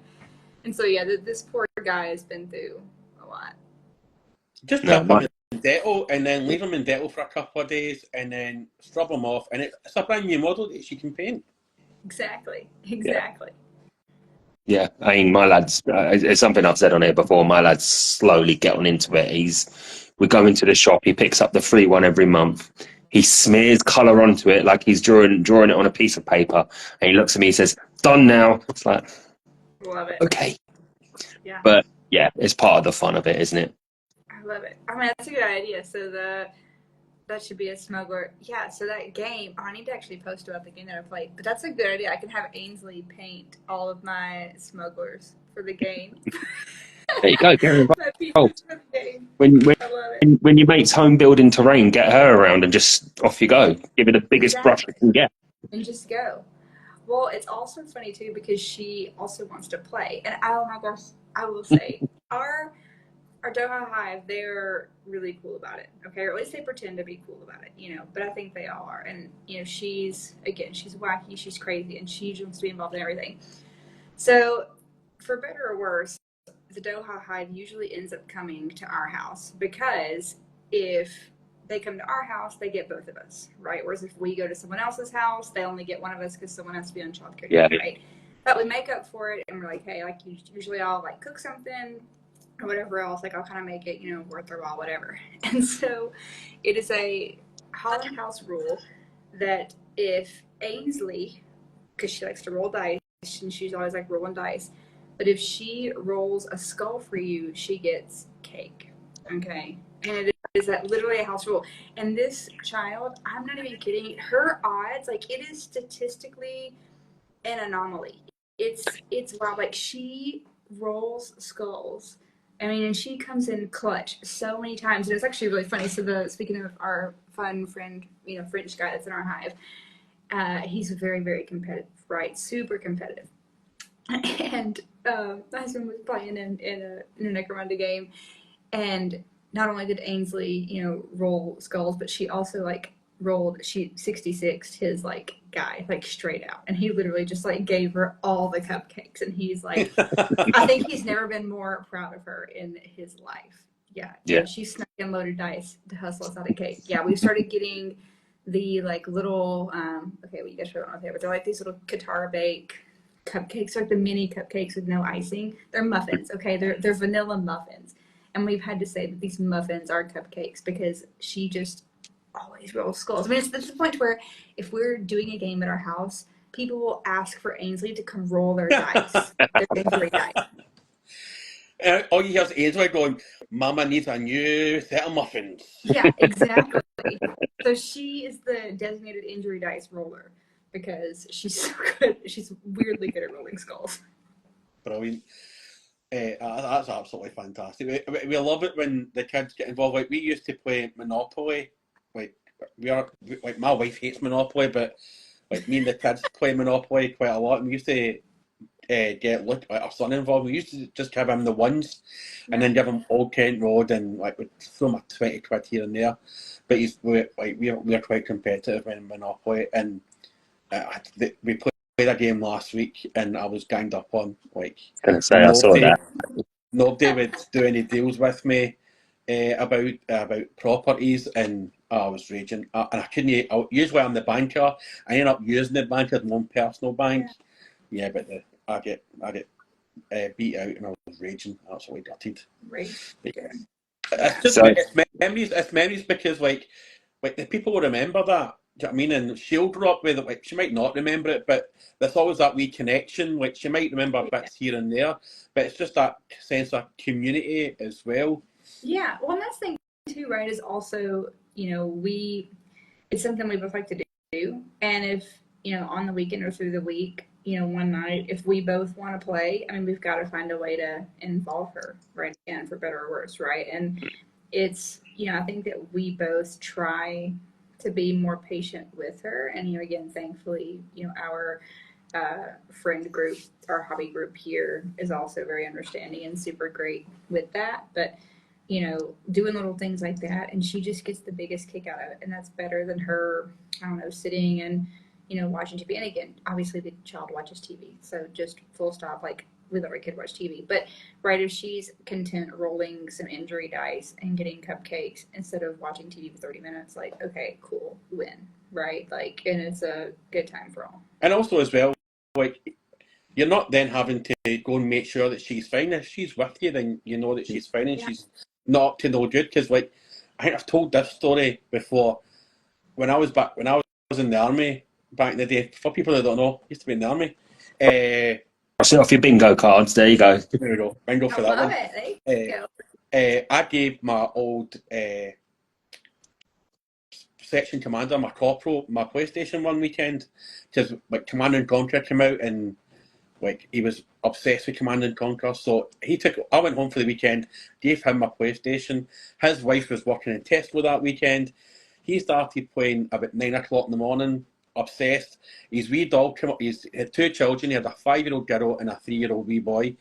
And so, yeah, this poor guy has been through a lot. Just dip him in Dettol and then leave him in Dettol for a couple of days and then scrub him off. And it's a brand new model that she can paint. Exactly. Yeah, I mean, my lad's, it's something I've said on here before, my lad's slowly getting into it. We go into the shop, he picks up the free one every month. He smears colour onto it like he's drawing it on a piece of paper. And he looks at me, he says, "Done now." It's like, love it. Okay. Yeah. But yeah, it's part of the fun of it, isn't it? I love it. I mean, that's a good idea. So that should be a smuggler. Yeah, so that game, I need to actually post about the game that I played. But that's a good idea. I can have Ainsley paint all of my smugglers for the game. There you go, Gary. When your mate's home building terrain, get her around and just off you go. Give her the biggest brush you can get. And just go. Well, it's also funny too because she also wants to play. And oh my gosh, I will say, our Doha Hive, they're really cool about it, okay? Or at least they pretend to be cool about it, but I think they all are. And, she's wacky, she's crazy, and she wants to be involved in everything. So, for better or worse, the Doha Hive usually ends up coming to our house because if they come to our house, they get both of us, right? Whereas if we go to someone else's house, they only get one of us because someone has to be on childcare, right? But we make up for it, and we're like, hey, usually I'll cook something, or whatever else, I'll kind of make it, worth their while, whatever. And so it is a Holland House rule that if Ainsley, because she likes to roll dice, and she's always like rolling dice, but if she rolls a skull for you, she gets cake. Okay. And it is that literally a house rule. And this child, I'm not even kidding, her odds, like it is statistically an anomaly. It's wild. Like she rolls skulls. I mean, and she comes in clutch so many times. And it's actually really funny. So speaking of our fun friend, French guy that's in our hive, he's very, very competitive, right? Super competitive. And my husband was playing in a necromunda game, and not only did Ainsley, roll skulls, but she also she 66'd his guy straight out, and he literally just gave her all the cupcakes, and he's like, I think he's never been more proud of her in his life. Yeah. She snuck in loaded dice to hustle us out of cake. Yeah, we started getting the little okay, well, you guys don't know what they are, but they're like these little qatar bake cupcakes, like the mini cupcakes with no icing. They're muffins, okay? They're vanilla muffins. And we've had to say that these muffins are cupcakes because she just always rolls skulls. I mean, it's to the point where if we're doing a game at our house, people will ask for Ainsley to come roll their dice, their injury dice. All you hear is Ainsley going, Mama needs a new set of muffins. Yeah, exactly. So she is the designated injury dice roller because she's so good. She's weirdly good at rolling skulls. Brilliant. That's absolutely fantastic. We love it when the kids get involved. Like we used to play Monopoly. My wife hates Monopoly, but me and the kids play Monopoly quite a lot. And we used to get our son involved. We used to just give him the ones, and then give him Old Kent Road, and we'd throw him a 20 quid here and there. But we're quite competitive in Monopoly, and we played a game last week, and I was ganged up on. I saw that. Nobody would do any deals with me about properties, and I was raging. And I couldn't. Usually I'm the banker. I end up using the bank as my own personal bank. Yeah, but I get beat out, and I was raging, absolutely gutted. Right. It's memories because the people will remember that. Do you know what I mean? And she'll grow up with it. She might not remember it, but there's always that wee connection. She might remember bits here and there, but it's just that sense of community as well. Yeah, well, and that's the thing too, right? Is also, it's something we both like to do, and if on the weekend or through the week, one night, if we both want to play, I mean, we've got to find a way to involve her, right? And for better or worse, right? And it's, I think that we both try to be more patient with her. And, again, thankfully, our friend group, our hobby group here is also very understanding and super great with that. But, doing little things like that, and she just gets the biggest kick out of it. And that's better than her, I don't know, sitting and, watching TV. And again, obviously the child watches TV. So just full stop, we let our kid watch TV. But right, if she's content rolling some injury dice and getting cupcakes instead of watching TV for 30 minutes, okay, cool, win, right? And it's a good time for all. And also as well, you're not then having to go and make sure that she's fine. If she's with you, then you know that she's fine and she's not up to no good. Because I think I've told this story before. When I was in the army back in the day, for people that don't know, I used to be in the army. I'll set off your bingo cards. There you go. There we go. Bingo for that one. There you go. I gave my old section commander, my corporal, my PlayStation one weekend, because Command and Conquer came out, and he was obsessed with Command and Conquer. So I went home for the weekend, gave him my PlayStation. His wife was working in Tesco that weekend. He started playing about 9 o'clock in the morning, obsessed. His wee dog came up. He had 2 children. He had a 5-year-old girl and a 3-year-old wee boy.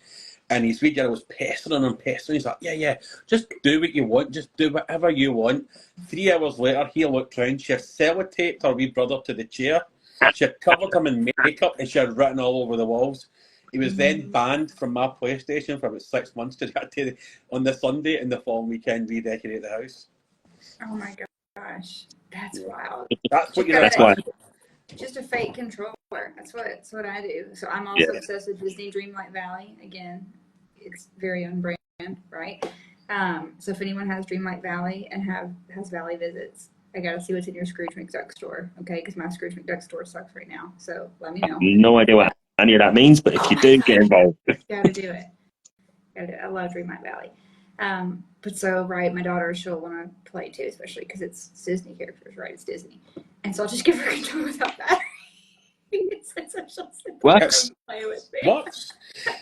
And his wee girl was pestering him. He's like, yeah, just do what you want. Just do whatever you want. 3 hours later, he looked round. She had sellotaped her wee brother to the chair. She had covered him in makeup, and she had written all over the walls. He was then banned from my PlayStation for about 6 months on the Sunday, and the following weekend redecorate the house. Oh my gosh, that's wild. That's why. Just a fake controller. That's what I do. So I'm also obsessed with Disney Dreamlight Valley. Again, it's very on brand, right? So if anyone has Dreamlight Valley and has Valley visits, I gotta see what's in your Scrooge McDuck store, okay? Because my Scrooge McDuck store sucks right now. So let me know. No idea what any of that means, but if you do, get involved. Gotta do it. I love Dream Night Valley. But so, right, my daughter, she'll want to play too, especially because it's Disney characters, right? It's Disney. And so I'll just give her a controller without battery. So she'll sit there Works. and play with me. What?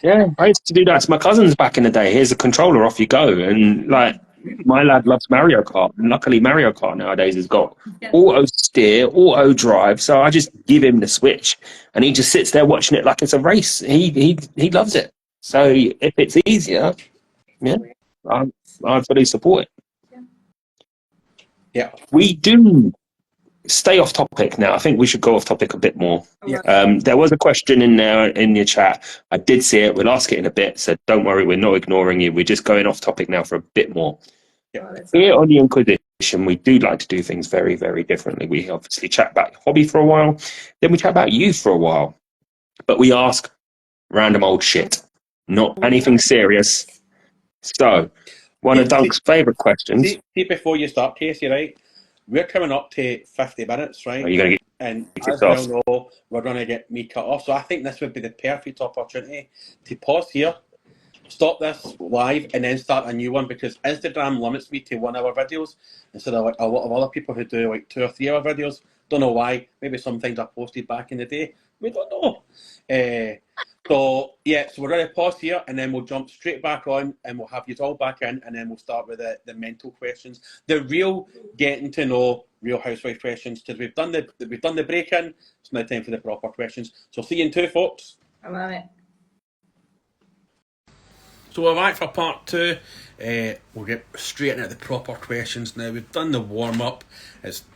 Yeah, I used to do that to my cousins back in the day. Here's a controller, off you go. And like, my lad loves Mario Kart. And luckily, Mario Kart nowadays has got auto steer, auto drive. So I just give him the Switch, and he just sits there watching it like it's a race. He loves it. So if it's easier, yeah, I fully support it. Yeah. We do stay off topic now. I think we should go off topic a bit more. Yeah. There was a question in there in your chat. I did see it. We'll ask it in a bit. So don't worry, we're not ignoring you. We're just going off topic now for a bit more. Yeah. Here on the Inquisition, we do like to do things very, very differently. We obviously chat about your hobby for a while, then we chat about you for a while. But we ask random old shit, not anything serious. So, one of Dunk's favourite questions. See, before you start, Casey, right? We're coming up to 50 minutes, right? Are you going to and get as well know, we're going to get me cut off. So I think this would be the perfect opportunity to pause here, stop this live, and then start a new one, because Instagram limits me to 1 hour videos instead of like a lot of other people who do like 2 or 3 hour videos. Don't know why. Maybe some things I posted back in the day. We don't know. So we're going to pause here, and then we'll jump straight back on, and we'll have you all back in, and then we'll start with the mental questions, the real getting to know Real Housewife questions, because we've done the break in. It's now time for the proper questions. So see you in 2, folks. I love it. So we're back for part 2. We'll get straight into the proper questions now. We've done the warm up.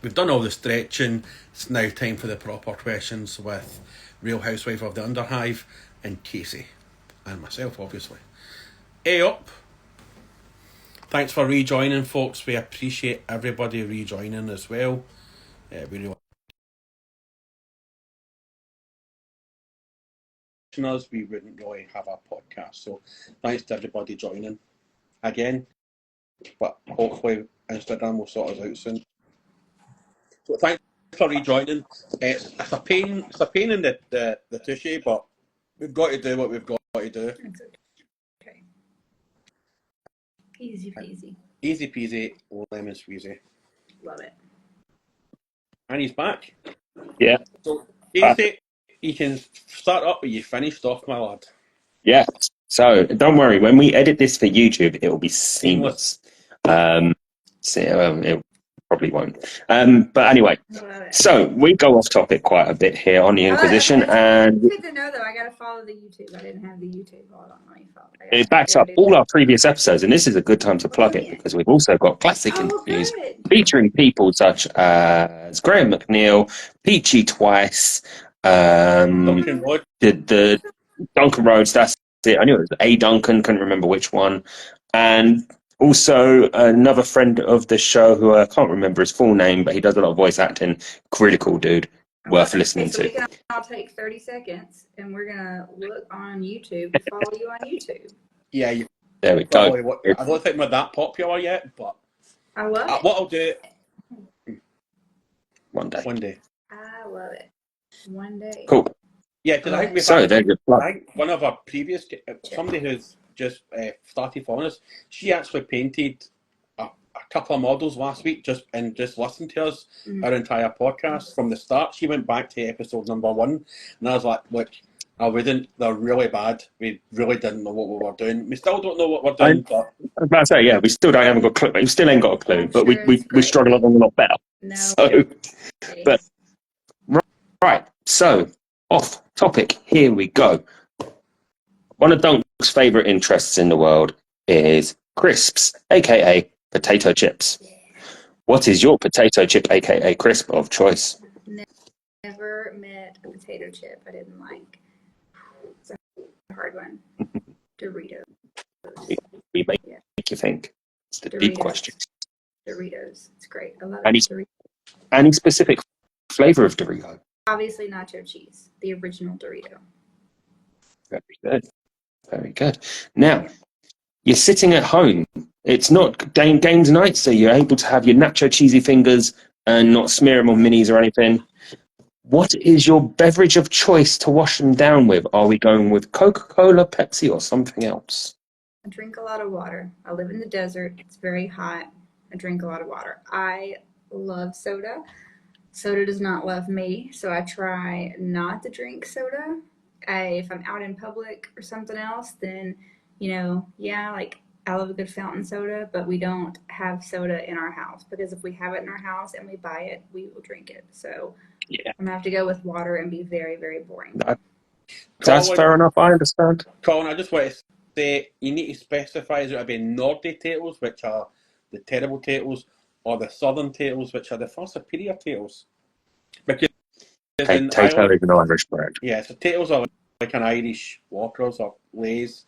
We've done all the stretching. It's now time for the proper questions with Real Housewife of the Underhive and Casey and myself, obviously. Hey up! Thanks for rejoining, folks. We appreciate everybody rejoining as well. We wouldn't really have a podcast, so thanks to everybody joining again, but hopefully Instagram will sort us out soon. So thanks for rejoining. It's a pain in the tushy, but we've got to do what we've got to do. Okay. Easy peasy. Easy peasy, lemon squeezy. Love it. And he's back. Yeah. So Casey, you can start up, but you finished off, my lad. Yeah. So don't worry, when we edit this for YouTube, it will be seamless. It probably won't. But anyway, so we go off topic quite a bit here on the Inquisition, and good to know though. I gotta follow the YouTube. I didn't have the YouTube. Hold on, let me follow. It backs up all our previous episodes, and this is a good time to plug it, because we've also got classic interviews featuring people such as Graham McNeil, Peachy Twice, the Duncan Rhodes. That's it. I knew it was A Duncan, couldn't remember which one, and also another friend of the show who I can't remember his full name, but he does a lot of voice acting. Really cool dude, worth listening to. We can all take 30 seconds, and we're gonna look on YouTube to follow you on YouTube. Yeah, there we go. I don't think we're that popular yet, but I love it. What I'll do one day. I love it. One day. Cool. Yeah, because I think one of our previous somebody who's just started following us, she actually painted a couple of models last week just listened to us, our entire podcast from the start. She went back to episode number 1, and I was like, look, they're really bad. We really didn't know what we were doing. We still don't know what we're doing. But I was about to say, yeah, we still haven't got a clue. We still ain't got a clue, but we struggle along a lot better. No. So, but right, so off topic. Here we go. One of Dunk's favourite interests in the world is crisps, aka potato chips. What is your potato chip, aka crisp of choice? Never met a potato chip I didn't like. It's a hard one. Doritos. We make you think. It's the big question. Doritos. It's great. I love it. Any specific flavour of Dorito? Obviously nacho cheese. The original Dorito. Very good. Very good. Now, you're sitting at home. It's not games night, so you're able to have your nacho cheesy fingers and not smear them on minis or anything. What is your beverage of choice to wash them down with? Are we going with Coca-Cola, Pepsi, or something else? I drink a lot of water. I live in the desert. It's very hot. I drink a lot of water. I love soda. Soda does not love me, so I try not to drink soda. If I'm out in public or something else, then, yeah, like I love a good fountain soda, but we don't have soda in our house because if we have it in our house and we buy it, we will drink it. So Yeah, I'm gonna have to go with water and be very, very boring. that's Colin, fair enough. I understand. Colin, I just want to say you need to specify is it to be Nordy potatoes, which are the terrible potatoes, or the southern potatoes, which are the far superior potatoes. Because in Potato Ireland, is an Irish brand. yeah, so potatoes are like an Irish Walkers or Lays,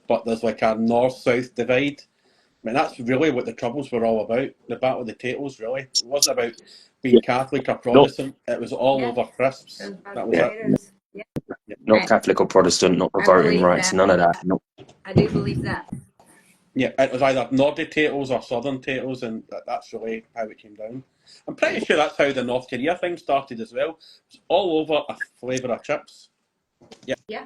but there's like a north-south divide. I mean, that's really what the Troubles were all about. The Battle of the Potatoes, really. It wasn't about being Yeah, Catholic or not Protestant. It was all Yeah, over crisps. those mashed That was yeah, it. potatoes. Yeah, Yeah. not I, Catholic or Protestant, not for I voting believe rights, that. none of that. No. I do believe that. Yeah, it was either Nordy potatoes or Southern potatoes, and that's really how it came down. I'm pretty sure that's how the North Korea thing started as well. It's all over a flavour of chips. Yeah, Yeah,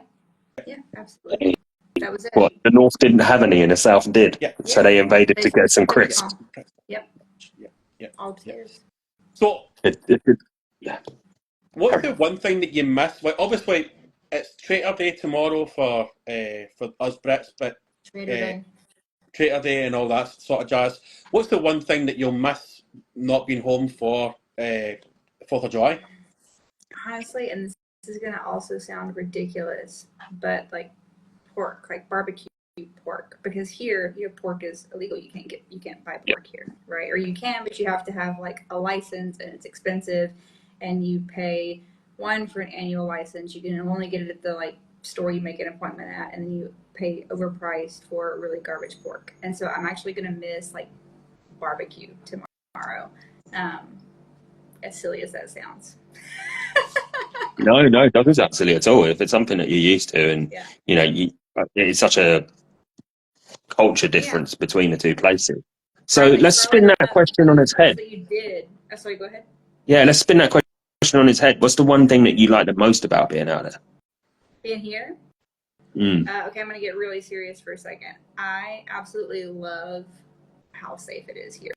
yeah, absolutely. That was it. What, the North didn't have any and the South did, yeah, so Yeah, they invaded they to get some took it crisps. all. Yep, yeah, yeah, all yeah. tears. So, Yeah, what's carry the on. one thing that you miss? Like, obviously, it's Traitor Day tomorrow for us Brits, but Trader uh, Day. Traitor Day and all that sort of jazz. What's the one thing that you'll miss not being home for 4th of July? Honestly, and this is gonna also sound ridiculous, but like pork, like barbecue pork, because here, pork is illegal. You can't buy Yeah, pork here, right? Or you can, but you have to have like a license, and it's expensive, and you pay one for an annual license. You can only get it at the like store you make an appointment at, and then you pay overpriced for really garbage pork. And so I'm actually gonna miss like barbecue tomorrow. Um, as silly as that sounds. no, it doesn't sound silly at all. If it's something that you're used to, and Yeah. it's such a culture Yeah. difference between the two places. So Right. Like let's spin growing that up, question on its foods head. that you did. Oh, sorry, go ahead. Yeah, let's spin that question on its head. What's the one thing that you like the most about being out there? Being here. Mm. Okay, I'm going to get really serious for a second. I absolutely love how safe it is here.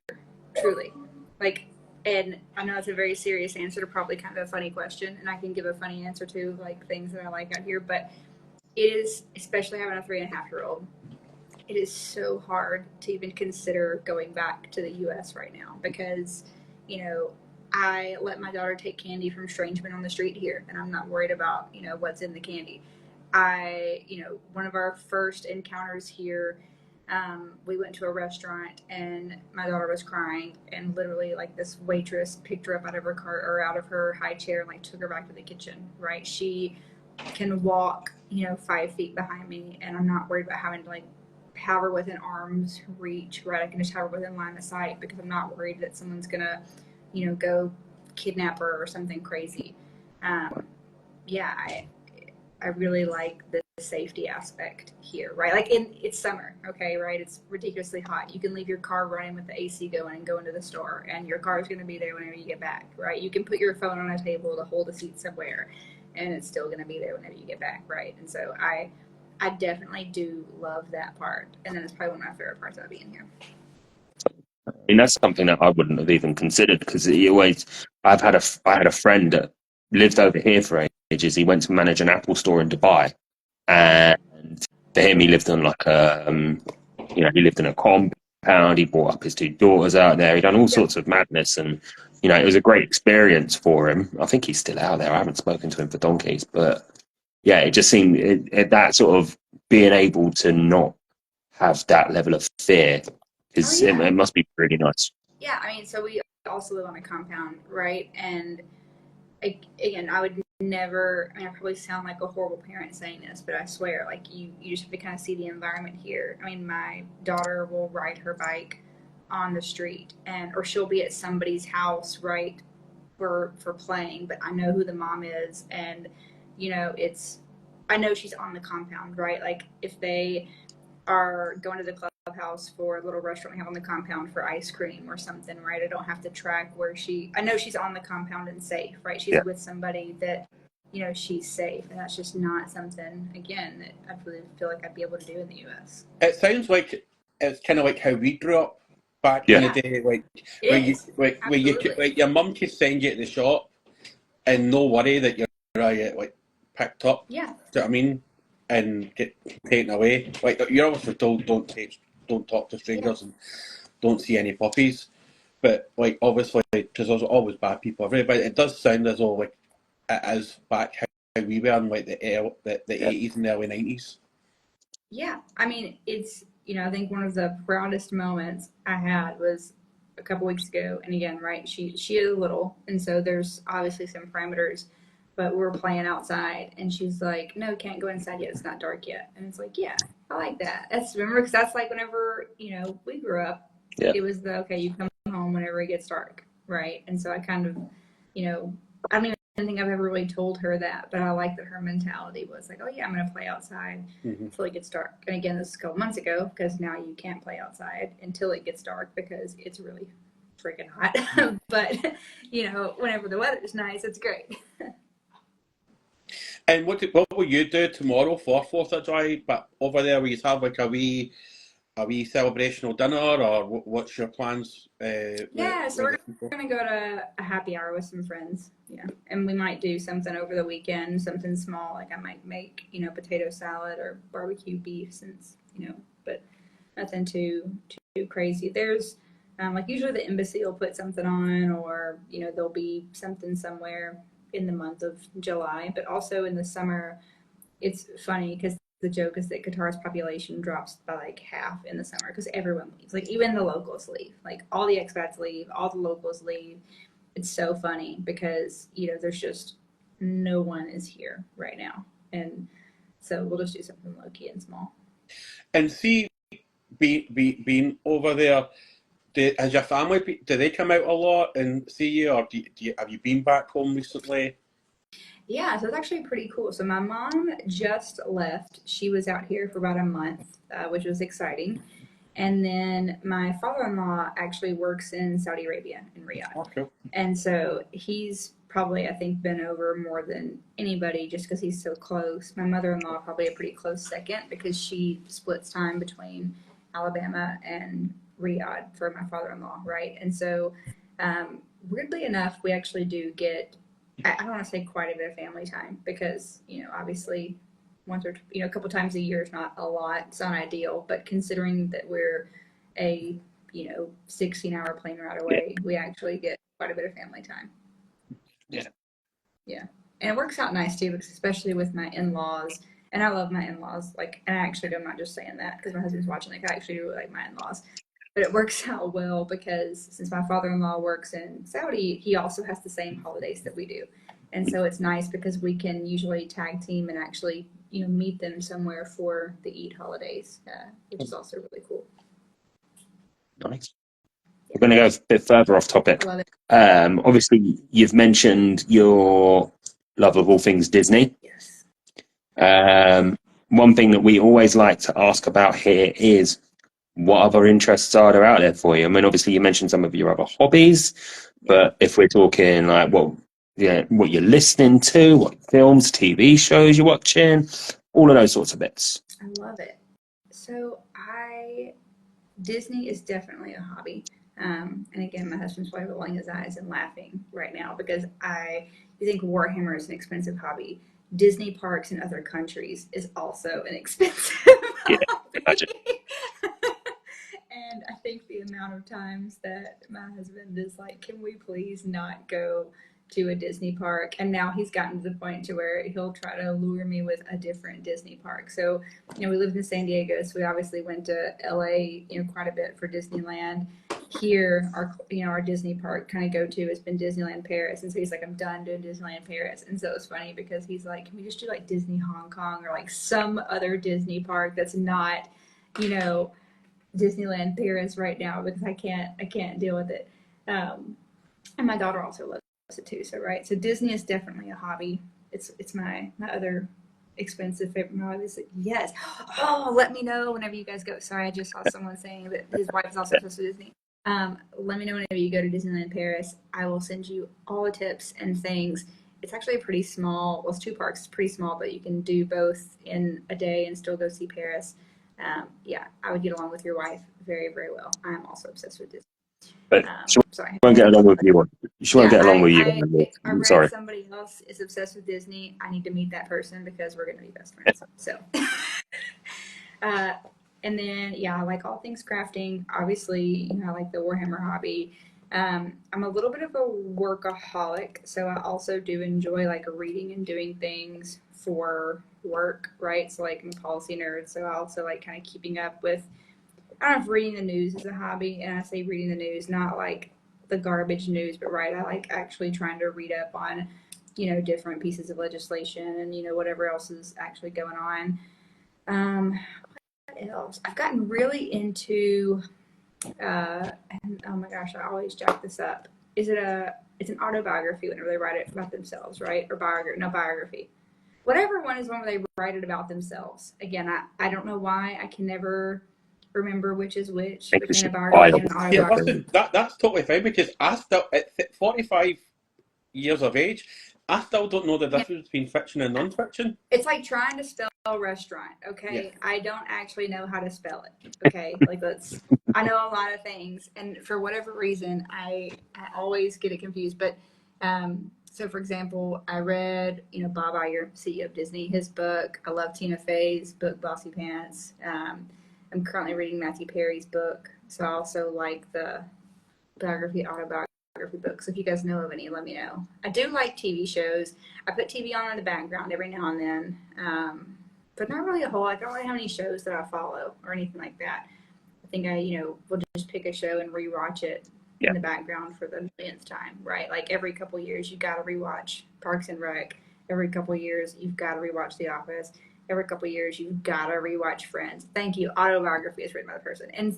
Truly. Like, and I know it's a very serious answer to probably kind of a funny question, and I can give a funny answer to like things that I like out here, but it is, especially having a 3.5-year-old, it is so hard to even consider going back to the US right now because, I let my daughter take candy from strange men on the street here, and I'm not worried about, what's in the candy. One of our first encounters here, we went to a restaurant and my daughter was crying, and literally, like, this waitress picked her up out of her car or out of her high chair and like took her back to the kitchen. Right? She can walk, 5 feet behind me, and I'm not worried about having to like have her within arm's reach. Right? I can just have her within line of sight because I'm not worried that someone's gonna, go kidnap her or something crazy. Yeah, I really like the safety aspect here, right? Like it's summer, okay, right? It's ridiculously hot. You can leave your car running with the AC going and go into the store, and your car is going to be there whenever you get back, right? You can put your phone on a table to hold a seat somewhere, and it's still going to be there whenever you get back, right? And so I definitely do love that part, and then it's probably one of my favorite parts about being here. I mean, that's something that I wouldn't have even considered because I had a friend that lived over here for ages. He went to manage an Apple store in Dubai, and for him, he lived on he lived in a compound. He brought up his two daughters out there. He done all Yep. sorts of madness, and it was a great experience for him. I think he's still out there. I haven't spoken to him for donkeys, but yeah, it just seemed that sort of being able to not have that level of fear Oh because yeah. it must be pretty nice. Yeah, I mean, so we also live on a compound, right? And again, I would never. I mean, I probably sound like a horrible parent saying this, but I swear, like you just have to kind of see the environment here. I mean, my daughter will ride her bike on the street, or she'll be at somebody's house, right, for playing. But I know who the mom is, and it's. I know she's on the compound, right? Like if they are going to the club clubhouse for a little restaurant we have on the compound for ice cream or something, right? I don't have to track where I know she's on the compound and safe, right? She's with somebody that, you know, she's safe. And that's just not something, again, that I really feel like I'd be able to do in the US. It sounds like it's kind of like how we grew up back in the day, like where your mum could send you to the shop and no worry that you're like picked up. Yeah. Do you know what I mean? And get taken away. Like you're obviously told don't talk to strangers and don't see any puppies. But like obviously, because there's always bad people everywhere. But it does sound as though like it is back how we were in like the 80s and the early 90s. Yeah, I mean, it's, you know, I think one of the proudest moments I had was a couple weeks ago. And again, right, she is little, and so there's obviously some parameters, but we were playing outside, and she's like, "No, can't go inside yet. It's not dark yet." And it's like, yeah, I like that. Remember, because that's like whenever, you know, we grew up, it was okay, you come home whenever it gets dark, right? And so I kind of, you know, I don't even think I've ever really told her that, but I like that her mentality was like, oh yeah, I'm going to play outside until it gets dark. And again, this is a couple months ago, because now you can't play outside until it gets dark because it's really freaking hot. But, you know, whenever the weather's nice, it's great. And what will you do tomorrow for 4th of July? But over there, will you have like a wee celebrational dinner, or what's your plans? Yeah, so we're going to go to a happy hour with some friends. Yeah, and we might do something over the weekend, something small, like I might make, you know, potato salad or barbecue beef, since, you know, but nothing too crazy. There's like usually the embassy will put something on, or, you know, there'll be something somewhere in the month of July, but also in the summer. It's funny because the joke is that Qatar's population drops by like half in the summer because everyone leaves. Like even the locals leave. Like all the expats leave, all the locals leave. It's so funny because, you know, there's just no one is here right now. And so we'll just do something low key and small. And see, being over there, has your family, do they come out a lot and see you, or have you been back home recently? Yeah, so it's actually pretty cool. So my mom just left. She was out here for about a month, which was exciting. And then my father-in-law actually works in Saudi Arabia, in Riyadh. Oh, cool. And so he's probably, I think, been over more than anybody just because he's so close. My mother-in-law probably a pretty close second because she splits time between Alabama and Riyadh for my father-in-law, right? And so weirdly enough, we actually do get, I don't want to say quite a bit of family time because, you know, obviously once or, you know, a couple times a year is not a lot. It's not ideal, but considering that we're a, you know, 16-hour plane ride away, we actually get quite a bit of family time. Yeah. Yeah. And it works out nice too, because especially with my in-laws, and I love my in-laws, like, and I actually, I'm not just saying that because my husband's watching, like, I actually do like my in-laws. But it works out well because since my father-in-law works in Saudi, he also has the same holidays that we do. And so it's nice because we can usually tag team and actually, you know, meet them somewhere for the Eid holidays, which is also really cool. Nice. We're going to go a bit further off topic. I love it. Obviously, you've mentioned your love of all things Disney. Yes. One thing that we always like to ask about here is what other interests are there out there for you? I mean, obviously, you mentioned some of your other hobbies, but if we're talking like what you're listening to, what films, TV shows you're watching, all of those sorts of bits. I love it. So Disney is definitely a hobby. And again, my husband's probably rolling his eyes and laughing right now because you think Warhammer is an expensive hobby. Disney parks in other countries is also an expensive hobby. Imagine. And I think the amount of times that my husband is like, can we please not go to a Disney park? And now he's gotten to the point to where he'll try to lure me with a different Disney park. So, you know, we lived in San Diego, so we obviously went to LA, you know, quite a bit for Disneyland. Here, our Disney park kind of go-to has been Disneyland Paris. And so he's like, I'm done doing Disneyland Paris. And so it's funny because he's like, can we just do like Disney Hong Kong or like some other Disney park that's not, you know, Disneyland Paris right now, because I can't deal with it. And my daughter also loves it too. So Disney is definitely a hobby. It's my other expensive favorite hobby? Yes. Oh, let me know whenever you guys go. Sorry, I just saw someone saying that his wife is also obsessed with Disney. Let me know whenever you go to Disneyland Paris. I will send you all the tips and things. It's actually a pretty small, well, it's 2 parks. It's pretty small, but you can do both in a day and still go see Paris. Yeah, I would get along with your wife very, very well. I'm also obsessed with Disney. But she Sorry. won't get along with you. She won't get along with you. I read Sorry. somebody else is obsessed with Disney. I need to meet that person because we're going to be best friends. So, and then, yeah, I like all things crafting. Obviously, you know, I like the Warhammer hobby. I'm a little bit of a workaholic, so I also do enjoy like reading and doing things for work, right? So like I'm a policy nerd, so I also like kind of keeping up with, I don't know if reading the news is a hobby, and I say reading the news, not like the garbage news, but right, I like actually trying to read up on, you know, different pieces of legislation and, you know, whatever else is actually going on. What else? I've gotten really into, and oh my gosh, I always jack this up. It's an autobiography whenever they write it about themselves, right? Or biography. Whatever one is one where they write it about themselves. Again, I don't know why I can never remember which is which between a biography and an autobiography. Yeah, that's totally fine, because I still, at 45 years of age, I still don't know the difference between fiction and non-fiction. It's like trying to spell restaurant, okay? Yeah. I don't actually know how to spell it, okay? Like, I know a lot of things, and for whatever reason, I always get it confused. But, so for example, I read, you know, Bob Iger, CEO of Disney, his book. I love Tina Fey's book, Bossy Pants. I'm currently reading Matthew Perry's book, so I also like the autobiography books. If you guys know of any, let me know. I do like TV shows. I put TV on in the background every now and then, but not really a whole. I don't really have any shows that I follow or anything like that. I think I, you know, will just pick a show and rewatch it in the background for the millionth time, right? Like every couple of years, you got to rewatch Parks and Rec. Every couple of years, you've got to rewatch The Office. Every couple of years, you've got to rewatch Friends. Thank you. Autobiography is written by the person. And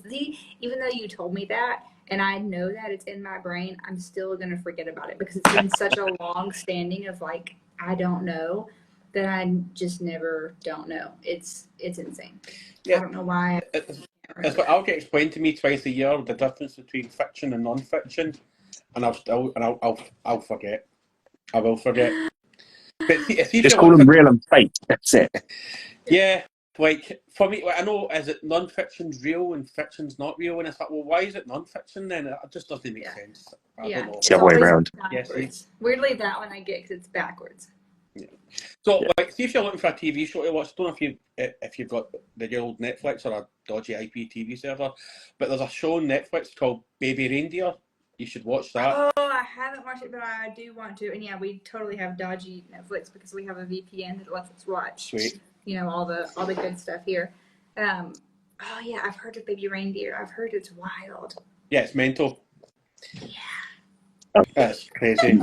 even though you told me that, and I know that it's in my brain, I'm still going to forget about it because it's been such a long standing of like, I don't know, that I just never don't know. It's insane. Yeah. I don't know why. It's what I'll get explained to me twice a year, the difference between fiction and non-fiction, and I'll forget. I will forget. But see just call them real and fake. That's it. Yeah, like for me, I know, is it non-fiction's real and fiction's not real, and it's like, well, why is it non-fiction then? It just doesn't make sense. I don't know. It's the other way around. Yes, weirdly, that one I get because it's backwards. Yeah. So, like, see if you're looking for a TV show to watch. I don't know if you've got the old Netflix or a dodgy IP TV server, but there's a show on Netflix called Baby Reindeer. You should watch that. Oh, I haven't watched it, but I do want to. And yeah, we totally have dodgy Netflix because we have a VPN that lets us watch. Sweet. You know, all the good stuff here. Oh yeah, I've heard of Baby Reindeer. I've heard it's wild. Yeah, it's mental. Yeah. That's crazy.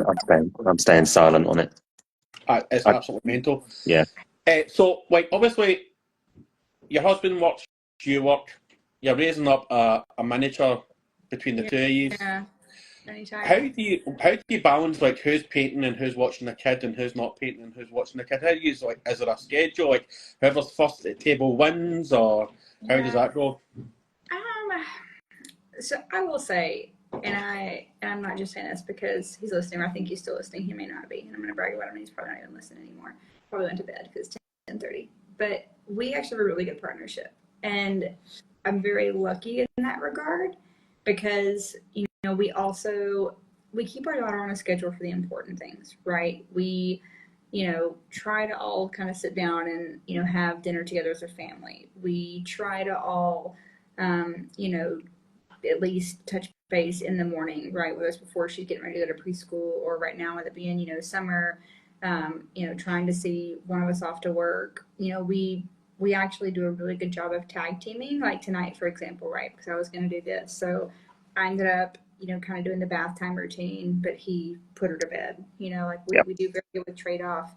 I'm staying silent on it. It's absolutely mental. Yeah. So, like, obviously, your husband works, you work. You're raising up a miniature between the two of you. Yeah. Anytime. How do you balance, like, who's painting and who's watching the kid and who's not painting and who's watching the kid? How do you, like, is there a schedule, like whoever's first at the table wins, or how does that go? So I will say, and I'm not just saying this because he's listening, or I think he's still listening. He may not be, and I'm going to brag about him. He's probably not even listening anymore. Probably went to bed because it's 10:30. But we actually have a really good partnership, and I'm very lucky in that regard because, you know, we keep our daughter on a schedule for the important things, right? We, you know, try to all kind of sit down and, you know, have dinner together as a family. We try to all, you know, at least touch base in the morning, right? Whether it's before she's getting ready to go to preschool or right now with it being, you know, summer, you know, trying to see one of us off to work. You know, we actually do a really good job of tag teaming, like tonight, for example, right? Because I was going to do this. So I ended up, you know, kind of doing the bath time routine, but he put her to bed, you know, like we do very good with trade-off.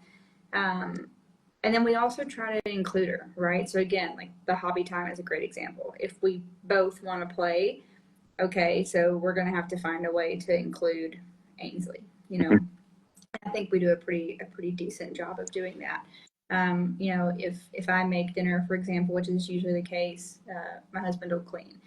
And then we also try to include her, right? So again, like the hobby time is a great example. If we both want to play, okay, so we're going to have to find a way to include Ainsley, you know. I think we do a pretty decent job of doing that. You know, if I make dinner, for example, which is usually the case, my husband will clean.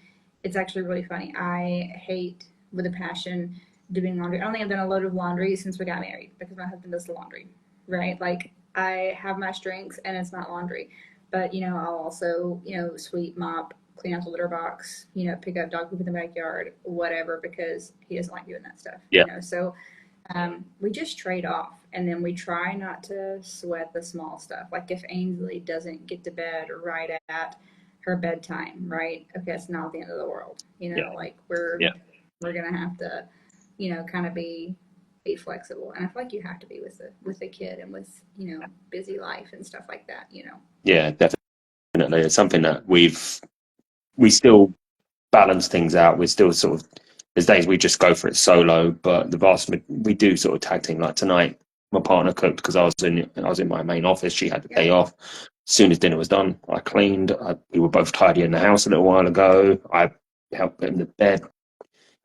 It's actually really funny. I hate with a passion doing laundry. I don't think I've done a load of laundry since we got married because my husband does the laundry, right? Like I have my strengths and it's not laundry. But, you know, I'll also, you know, sweep, mop, clean out the litter box, you know, pick up dog poop in the backyard, whatever, because he doesn't like doing that stuff, Yeah. you know. So we just trade off, and then we try not to sweat the small stuff. Like if Ainsley doesn't get to bed right at her bedtime, right? Okay, it's not the end of the world. You Yeah. know, like Yeah. we're gonna have to, you know, kind of be flexible. And I feel like you have to be with a kid and with, you know, busy life and stuff like that, you know. Yeah, definitely. It's something that we still balance things out. We still sort of, there's days we just go for it solo, but we do sort of tag team. Like tonight, my partner cooked because I was in my main office. She had the day off. As soon as dinner was done, I cleaned. We were both tidying the house a little while ago. I helped put him to bed.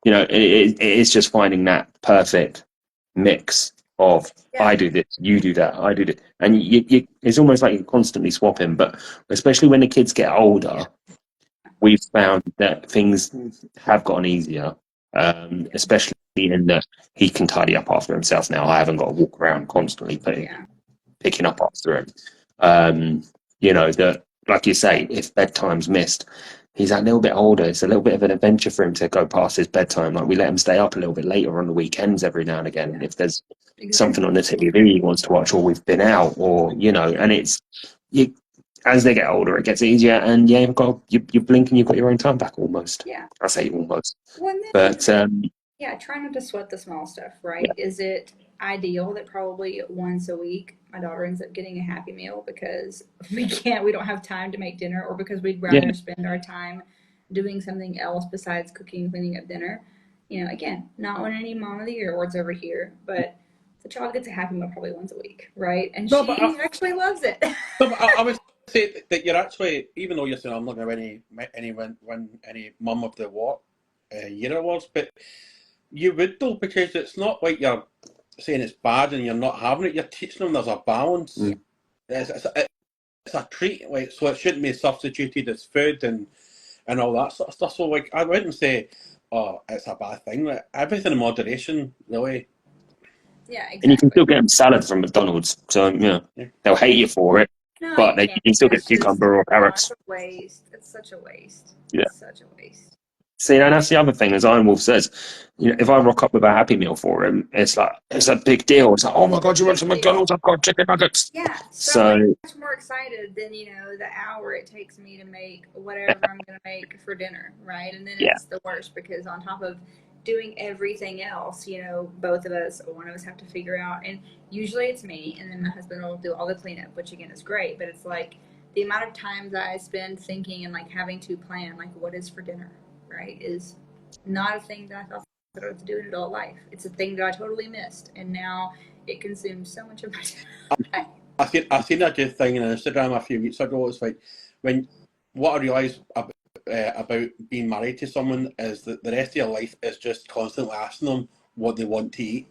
You know, it is just finding that perfect mix of Yeah. I do this, you do that, I do this, and it's almost like you're constantly swapping. But especially when the kids get older, we've found that things have gotten easier, especially in that he can tidy up after himself now. I haven't got to walk around constantly picking up after him. You know, that, like you say, if bedtime's missed, he's a little bit older. It's a little bit of an adventure for him to go past his bedtime. Like we let him stay up a little bit later on the weekends every now and again. If there's something on the TV he wants to watch, or we've been out, or, you know, and as they get older, it gets easier, and yeah, you blink and you've got your own time back almost. Yeah. I say almost, Well, but yeah, try not to sweat the small stuff, right? yeah. Is it ideal that probably once a week my daughter ends up getting a Happy Meal because we don't have time to make dinner, or because we'd Yeah. rather spend our time doing something else besides cooking and cleaning up dinner? You know, again, not winning any Mom of the Year awards over here, but the child gets a Happy Meal probably once a week, right? And No, she actually loves it. No, but I would say that you're actually, even though you're saying I'm not going to win any Mum of the Year awards, but you would though, because it's not like you're saying it's bad and you're not having it. You're teaching them there's a balance. Mm. It's a treat, like, so it shouldn't be substituted as food and all that sort of stuff. So like I wouldn't say, oh, it's a bad thing. Like, everything in moderation, really. Yeah, And you can exactly. still get them salad from McDonald's, so Yeah. they'll hate you for it, No, but you you can't. can still get That's just, cucumber or oh, it's carrots. a waste. It's such a waste. Yeah. It's such a waste. See, and that's the other thing, as Iron Wolf says, you know, if I rock up with a Happy Meal for him, it's a big deal. It's like, oh my God, you went to McDonald's? I've got chicken nuggets. Yeah, So much more excited than, you know, the hour it takes me to make whatever I'm going to make for dinner, right? And then yeah, it's the worst because on top of doing everything else, you know, both of us, or one of us have to figure out, and usually it's me, and then my husband will do all the cleanup, which again is great, but it's like the amount of times I spend thinking and like having to plan, like what is for dinner, right, is not a thing that I thought that I would do in adult life. It's a thing that I totally missed, and now it consumes so much of my time. I seen a good thing on Instagram a few weeks ago. It's like what I realised about being married to someone is that the rest of your life is just constantly asking them what they want to eat.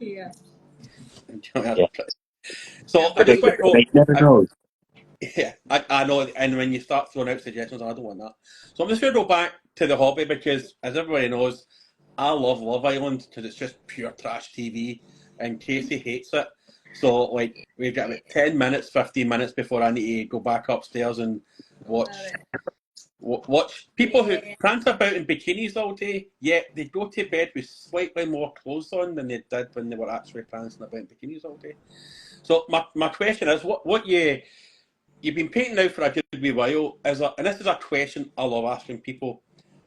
Yeah. yeah. So I just want to They never go. know. Yeah, I know. And when you start throwing out suggestions, I don't want that. So I'm just going to go back to the hobby because, as everybody knows, I love Love Island because it's just pure trash TV, and Casey hates it. So, like, we've got about 10 minutes, 15 minutes before I need to go back upstairs and watch watch people who prance about in bikinis all day, yet they go to bed with slightly more clothes on than they did when they were actually prancing about in bikinis all day. So my question is, what you've been painting now for a good wee while, and this is a question I love asking people,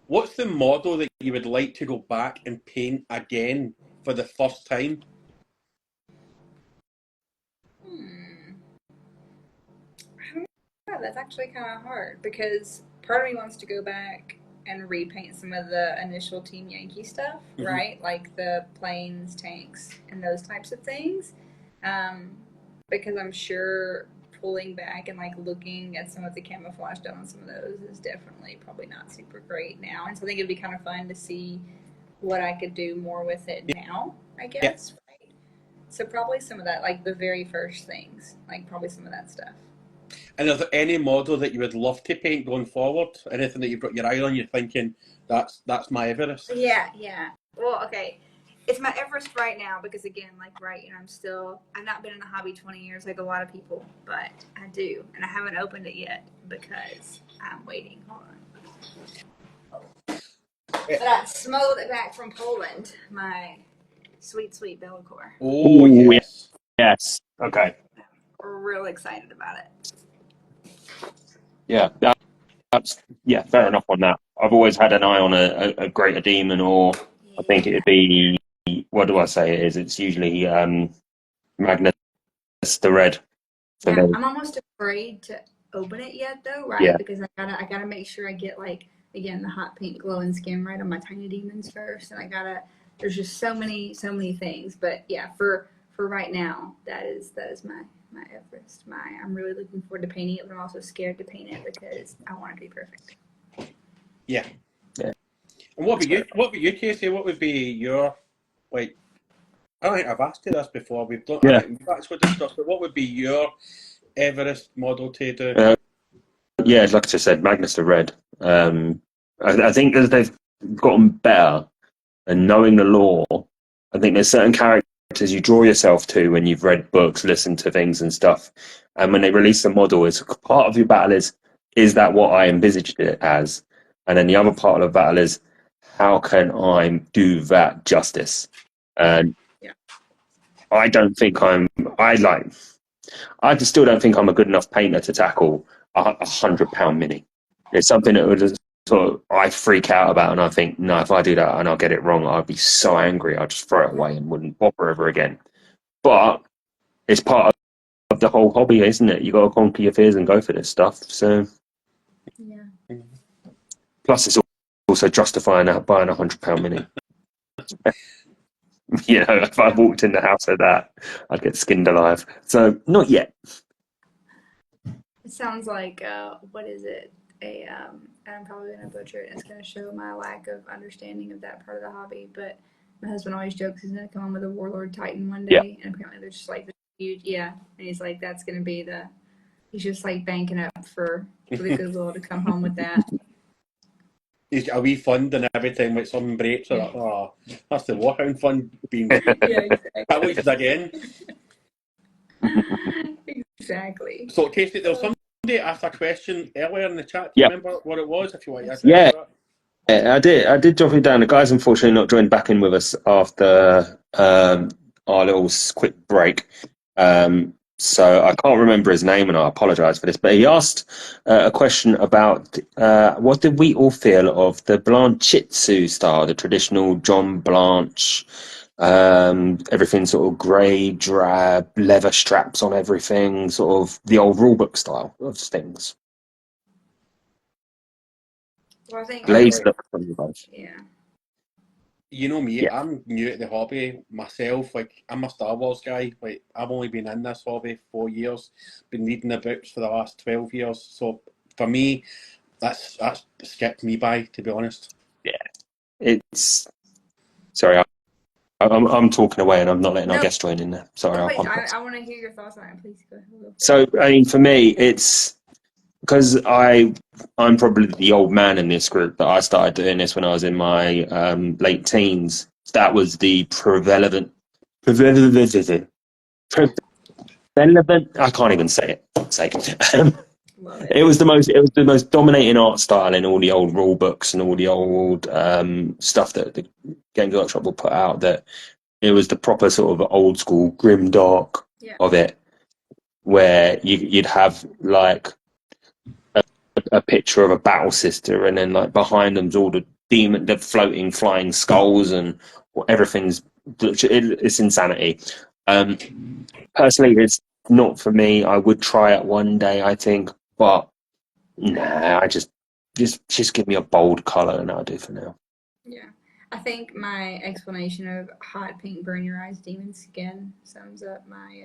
what's the model that you would like to go back and paint again for the first time? I don't know. That's actually kind of hard because part of me wants to go back and repaint some of the initial Team Yankee stuff, right? Like the planes, tanks, and those types of things. Um, because I'm sure pulling back and like looking at some of the camouflage done on some of those is definitely probably not super great now. And so I think it'd be kind of fun to see what I could do more with it now, I Yeah. guess. Right? So probably some of that, like the very first things, like probably some of that stuff. And is there any model that you would love to paint going forward? Anything that you've got your eye on, you're thinking, that's my Everest? Yeah, yeah. Well, okay. It's my Everest right now because again, like I've not been in the hobby 20 years like a lot of people, but I do, and I haven't opened it yet because I'm waiting. Hold on. But I smuggled it back from Poland. My sweet, sweet Bellicor. Oh, Ooh, yes. yes. Okay. We're real excited about it. Yeah. That's fair enough on that. I've always had an eye on a greater demon, or I think it'd be, what do I say it is? It's usually Magnus the Red for Yeah, me. I'm almost afraid to open it yet though, right? Yeah. Because I gotta make sure I get like again the hot pink glowing skin right on my tiny demons first, and there's just so many things. But yeah, for right now, that is my Everest. I'm really looking forward to painting it, but I'm also scared to paint it because I want it to be perfect. Yeah. Yeah. And what about you, Casey? What would be your, like, I don't think I've asked you this before. Yeah. We've actually discussed it. What would be your Everest model to do? Yeah, like I just said, Magnus the Red. I think as they've gotten better and knowing the lore, I think there's certain characters you draw yourself to when you've read books, listened to things and stuff. And when they release the model, it's part of your battle is that what I envisaged it as? And then the other part of the battle is, how can I do that justice? And Yeah. I don't think I just still don't think I'm a good enough painter to tackle a £100 mini. It's something that would just sort of I freak out about, and I think, no, if I do that and I'll get it wrong, I'd be so angry, I'd just throw it away and wouldn't bother ever again. But it's part of the whole hobby, isn't it? You got to conquer your fears and go for this stuff. So Yeah. plus, it's also justifying buying a £100 mini. You know, if I walked in the house with that, I'd get skinned alive. So not yet. It sounds like what is it? I'm probably gonna butcher it. It's gonna show my lack of understanding of that part of the hobby. But my husband always jokes he's gonna come home with a Warlord Titan one Yeah. day, and apparently there's just like this huge, yeah. And he's like, that's gonna be the. He's just like banking up for the Goodwill to come home with that. Is a wee fund, and every time like something breaks, or oh, that's the Warhound fund being Yeah, exactly. published again. Exactly. So, Casey, there was somebody asked a question earlier in the chat. Do you Yep. remember what it was? If you want to answer Yeah. that. Yeah, I did drop it down. The guy's unfortunately not joined back in with us after our little quick break. So I can't remember his name, and I apologise for this. But he asked a question about what did we all feel of the Blanchitsu style, the traditional John Blanche, everything sort of grey, drab, leather straps on everything, sort of the old rulebook style of things. Well, I think Glazed look from you guys. yeah. You know me, Yeah. I'm new to the hobby myself. Like, I'm a Star Wars guy. Like, I've only been in this hobby 4 years. Been reading the books for the last 12 years. So for me, that's skipped me by, to be honest. Yeah, it's sorry. I'm talking away, and I'm not letting our guest join in there. Sorry, Oh, I'll wait, pump I want to hear your thoughts on it. Please go ahead. So, I mean, for me, it's because I'm probably the old man in this group, but I started doing this when I was in my late teens. That was the prevalent. I can't even say it. Sake. Love It was the most dominating art style in all the old rule books and all the old stuff that the Games Workshop will put out. That it was the proper sort of old school grim dark of it, where you'd have like a picture of a battle sister, and then like behind them's all the floating flying skulls, and everything's it's insanity. Personally, it's not for me. I would try it one day, I think, but nah, I just give me a bold color, and I'll do for now. Yeah. I think my explanation of hot pink burn your eyes demon skin sums up my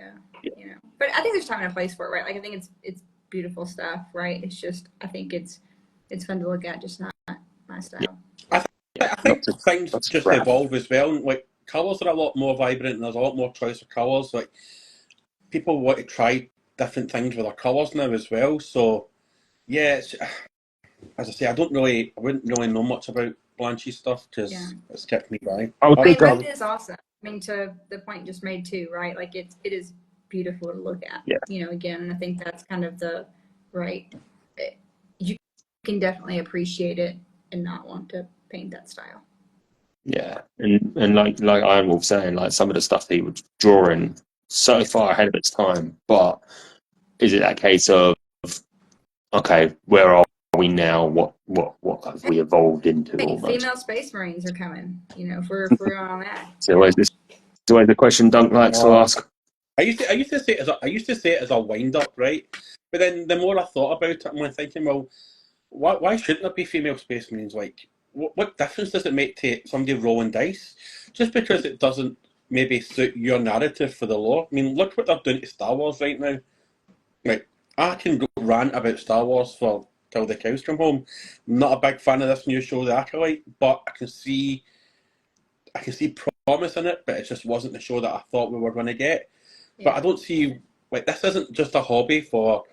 but I think there's time and a place for it, right? Like I think it's beautiful stuff, right? It's just I think it's fun to look at, just not my style. I think things just evolve as well. Like colours are a lot more vibrant and there's a lot more choice of colours. Like, people want to try different things with their colours now as well. So, yeah, it's, as I say, I wouldn't really know much about Blanche's stuff because it's kept me by. I would think, Red is awesome. I mean, to the point just made too, right? Like it is beautiful to look at. Yeah. You know, again, and I think that's kind of the right. You can definitely appreciate it and not want to paint that style. yeah, and like Iron Wolf saying, like some of the stuff that he was drawing so far ahead of its time, but is it that case of, okay, where are we now? What have we evolved into? Hey, Almost. female space marines are coming. You know, if we're on that. So always the question Dunk likes to ask. I used to say it as a wind up, right? But then the more I thought about it, I'm thinking, well, why shouldn't there be female space marines? Like, what difference does it make to somebody rolling dice? Just because it doesn't maybe suit your narrative for the lore. I mean, look what they're doing to Star Wars right now. Like, I can go rant about Star Wars for till the cows come home. I'm not a big fan of this new show, The Acolyte, but I can see promise in it, but it just wasn't the show that I thought we were going to get. Yeah. But I don't see, like, this isn't just a hobby for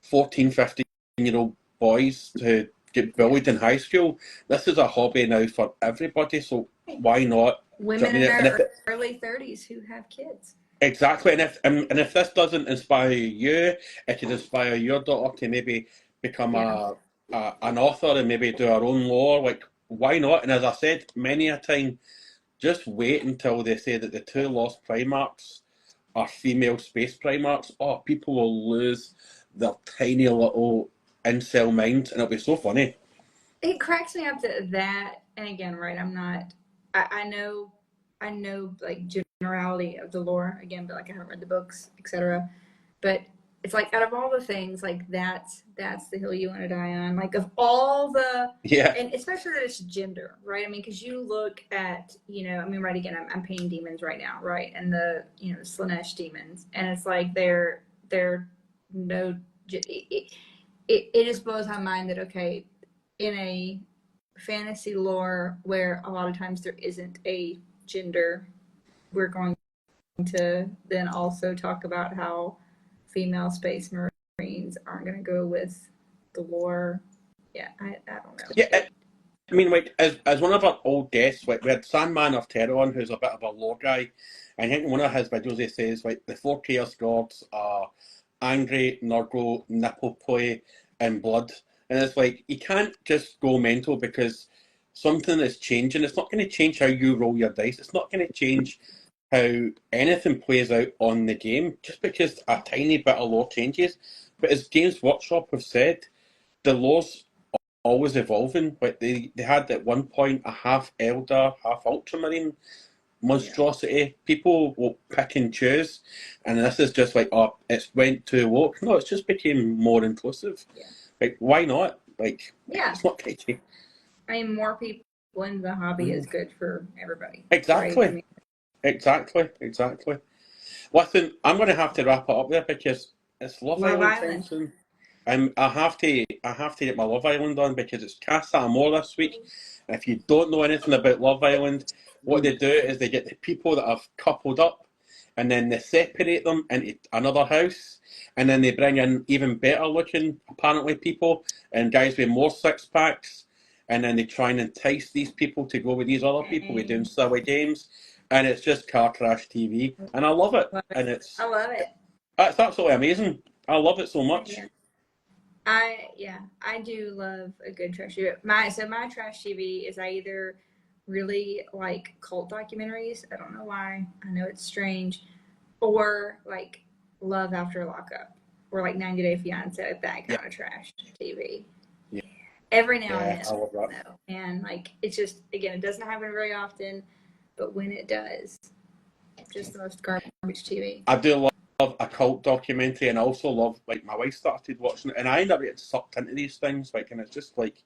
14, 15-year-old boys to get bullied in high school. This is a hobby now for everybody, so why not? Women in their early 30s who have kids. Exactly, and if this doesn't inspire you, it could inspire your daughter to maybe become an author and maybe do her own lore. Like, why not? And as I said many a time, just wait until they say that the two lost Primarchs are female space Primarchs. Oh, people will lose their tiny little incel minds, and it'll be so funny. It cracks me up that, and again, right, I know like generality of the lore again, but like I haven't read the books, etc. But it's like, out of all the things, like that's the hill you want to die on. Like, of all the, and especially that it's gender, right? I mean, because you look at, you know, I mean, right, again, I'm painting demons right now, right? And the, you know, Slaanesh demons, and it's like they're no, it just blows my mind that, okay, in a fantasy lore where a lot of times there isn't a gender, we're going to then also talk about how female space marines aren't going to go with the lore. Yeah, I don't know. Yeah, I mean, like, as one of our old guests, like, we had Sandman of Terror on, who's a bit of a lore guy, and I think in one of his videos he says, like, the 4 Chaos Gods are angry, Nurgle, nipple play, and blood. And it's like, you can't just go mental because something is changing. It's not going to change how you roll your dice. It's not going to change how anything plays out on the game just because a tiny bit of lore changes. But as Games Workshop have said, the lore's always evolving. Like, they had at one point a half Elder, half Ultramarine monstrosity. Yeah. People will pick and choose, and this is just like, oh, it's went too woke. No, it's just became more inclusive. Yeah. Like, why not? Like, it's not catchy. I mean, more people into the hobby is good for everybody. Exactly. Right? I mean, Exactly. Listen, I'm going to have to wrap it up there because it's Love Island time soon. I have to get my Love Island on because it's Casa Amor this week. And if you don't know anything about Love Island, what they do is they get the people that have coupled up and then they separate them into another house, and then they bring in even better looking, apparently, people and guys with more six packs, and then they try and entice these people to go with these other people. We're doing silly games, and it's just car crash TV, and I love it. And I love it. It's absolutely amazing. I love it so much. I do love a good trash TV. My trash TV is I either really like cult documentaries. I don't know why. I know it's strange. Or like Love After Lockup, or like 90 Day Fiance, like that kind of trash TV. Yeah. Every now and then. I love that. And like, it's just, again, it doesn't happen very often, but when it does, just the most garbage TV. I do love a cult documentary, and I also love, like, my wife started watching it, and I never get sucked into these things, like, and it's just like,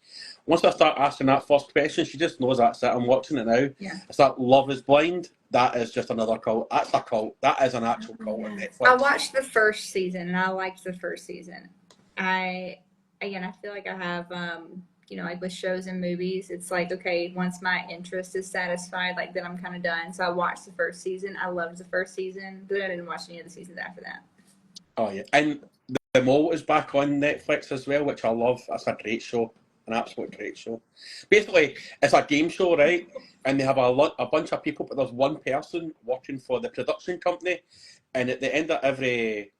once I start asking that first question, she just knows that's it. I'm watching it now. Yeah. It's that Love Is Blind. That is just another cult. That's a cult. That is an actual cult on Netflix. I watched the first season, and I liked the first season. I feel like I have you know, like with shows and movies, it's like, okay, once my interest is satisfied, like then I'm kind of done. So I watched the first season. I loved the first season, but I didn't watch any of the seasons after that. Oh yeah, and the Mole is back on Netflix as well, which I love. That's a great show, an absolute great show. Basically, it's a game show, right? And they have a bunch of people, but there's one person working for the production company. And at the end of every,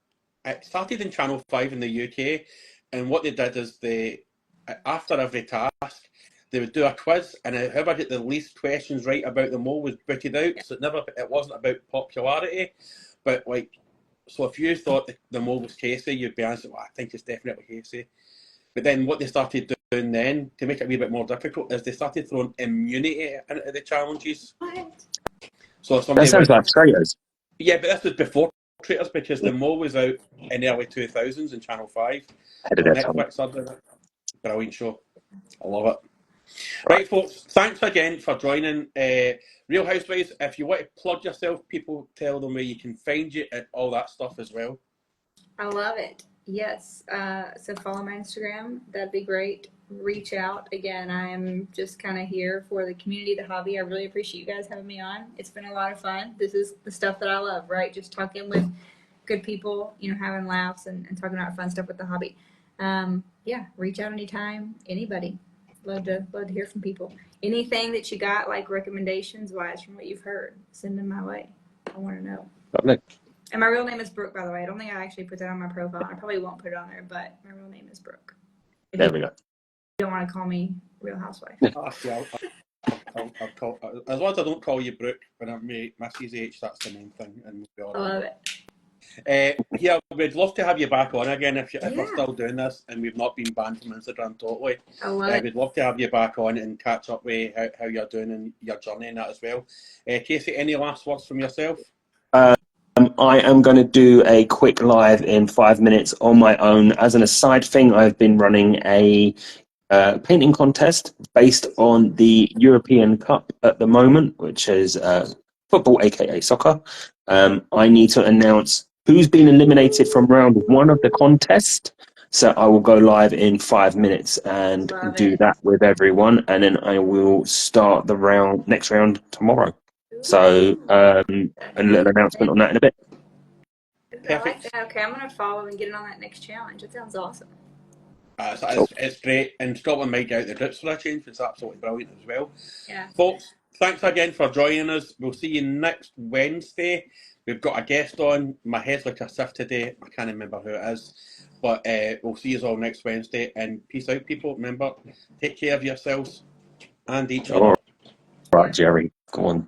it started in Channel 5 in the UK, and what they did is after every task, they would do a quiz, and whoever get the least questions right about the Mole was booted out. So it wasn't about popularity, but like. So if you thought the Mole was Casey, you'd be answering, well, I think it's definitely Casey. But then what they started doing then, to make it a wee bit more difficult, is they started throwing immunity into the challenges. What? So if That somebody sounds like traitors. yeah, but this was before Traitors, because the Mole was out in the early 2000s in Channel 5. Ahead of So their time. Netflix are doing it. Brilliant show. I love it. Right. Right, folks, thanks again for joining Real Housewives. If you want to plug yourself, people tell them where you can find you and all that stuff as well. I love it. Yes. So follow my Instagram. That'd be great. Reach out. Again, I am just kind of here for the community, the hobby. I really appreciate you guys having me on. It's been a lot of fun. This is the stuff that I love, right? Just talking with good people, you know, having laughs and talking about fun stuff with the hobby. Yeah, reach out anytime. Anybody. Love to hear from people. Anything that you got, like recommendations wise from what you've heard, send them my way. I want to know. Lovely. And my real name is Brooke, by the way. I don't think I actually put that on my profile. I probably won't put it on there, but my real name is Brooke. If There you we go. don't want to call me Real Housewife. I'll call, as long as I don't call you Brooke when I'm Mrs. H, that's the main thing. And we'll be all I right. love it. Yeah, we'd love to have you back on again if we're Yeah. still doing this and we've not been banned from Instagram totally. I love it. We'd love to have you back on and catch up with how you're doing and your journey and that as well. Casey, any last words from yourself? I am going to do a quick live in 5 minutes on my own. As an aside thing, I've been running a painting contest based on the European Cup at the moment, which is football, aka soccer. I need to announce who's been eliminated from round 1 of the contest. So I will go live in 5 minutes and Love do it. that with everyone, and then I will start the next round tomorrow. So a little announcement on that in a bit. I like that. Okay, I'm going to follow and get in on that next challenge. That sounds awesome. It's great, and Scotland might get out the drips for a change. It's absolutely brilliant as well. Yeah. Folks, thanks again for joining us. We'll see you next Wednesday. We've got a guest on. My head's like a sift today. I can't remember who it is. But we'll see you all next Wednesday. And peace out, people. Remember, take care of yourselves and each other. All right, Jerry. Go on.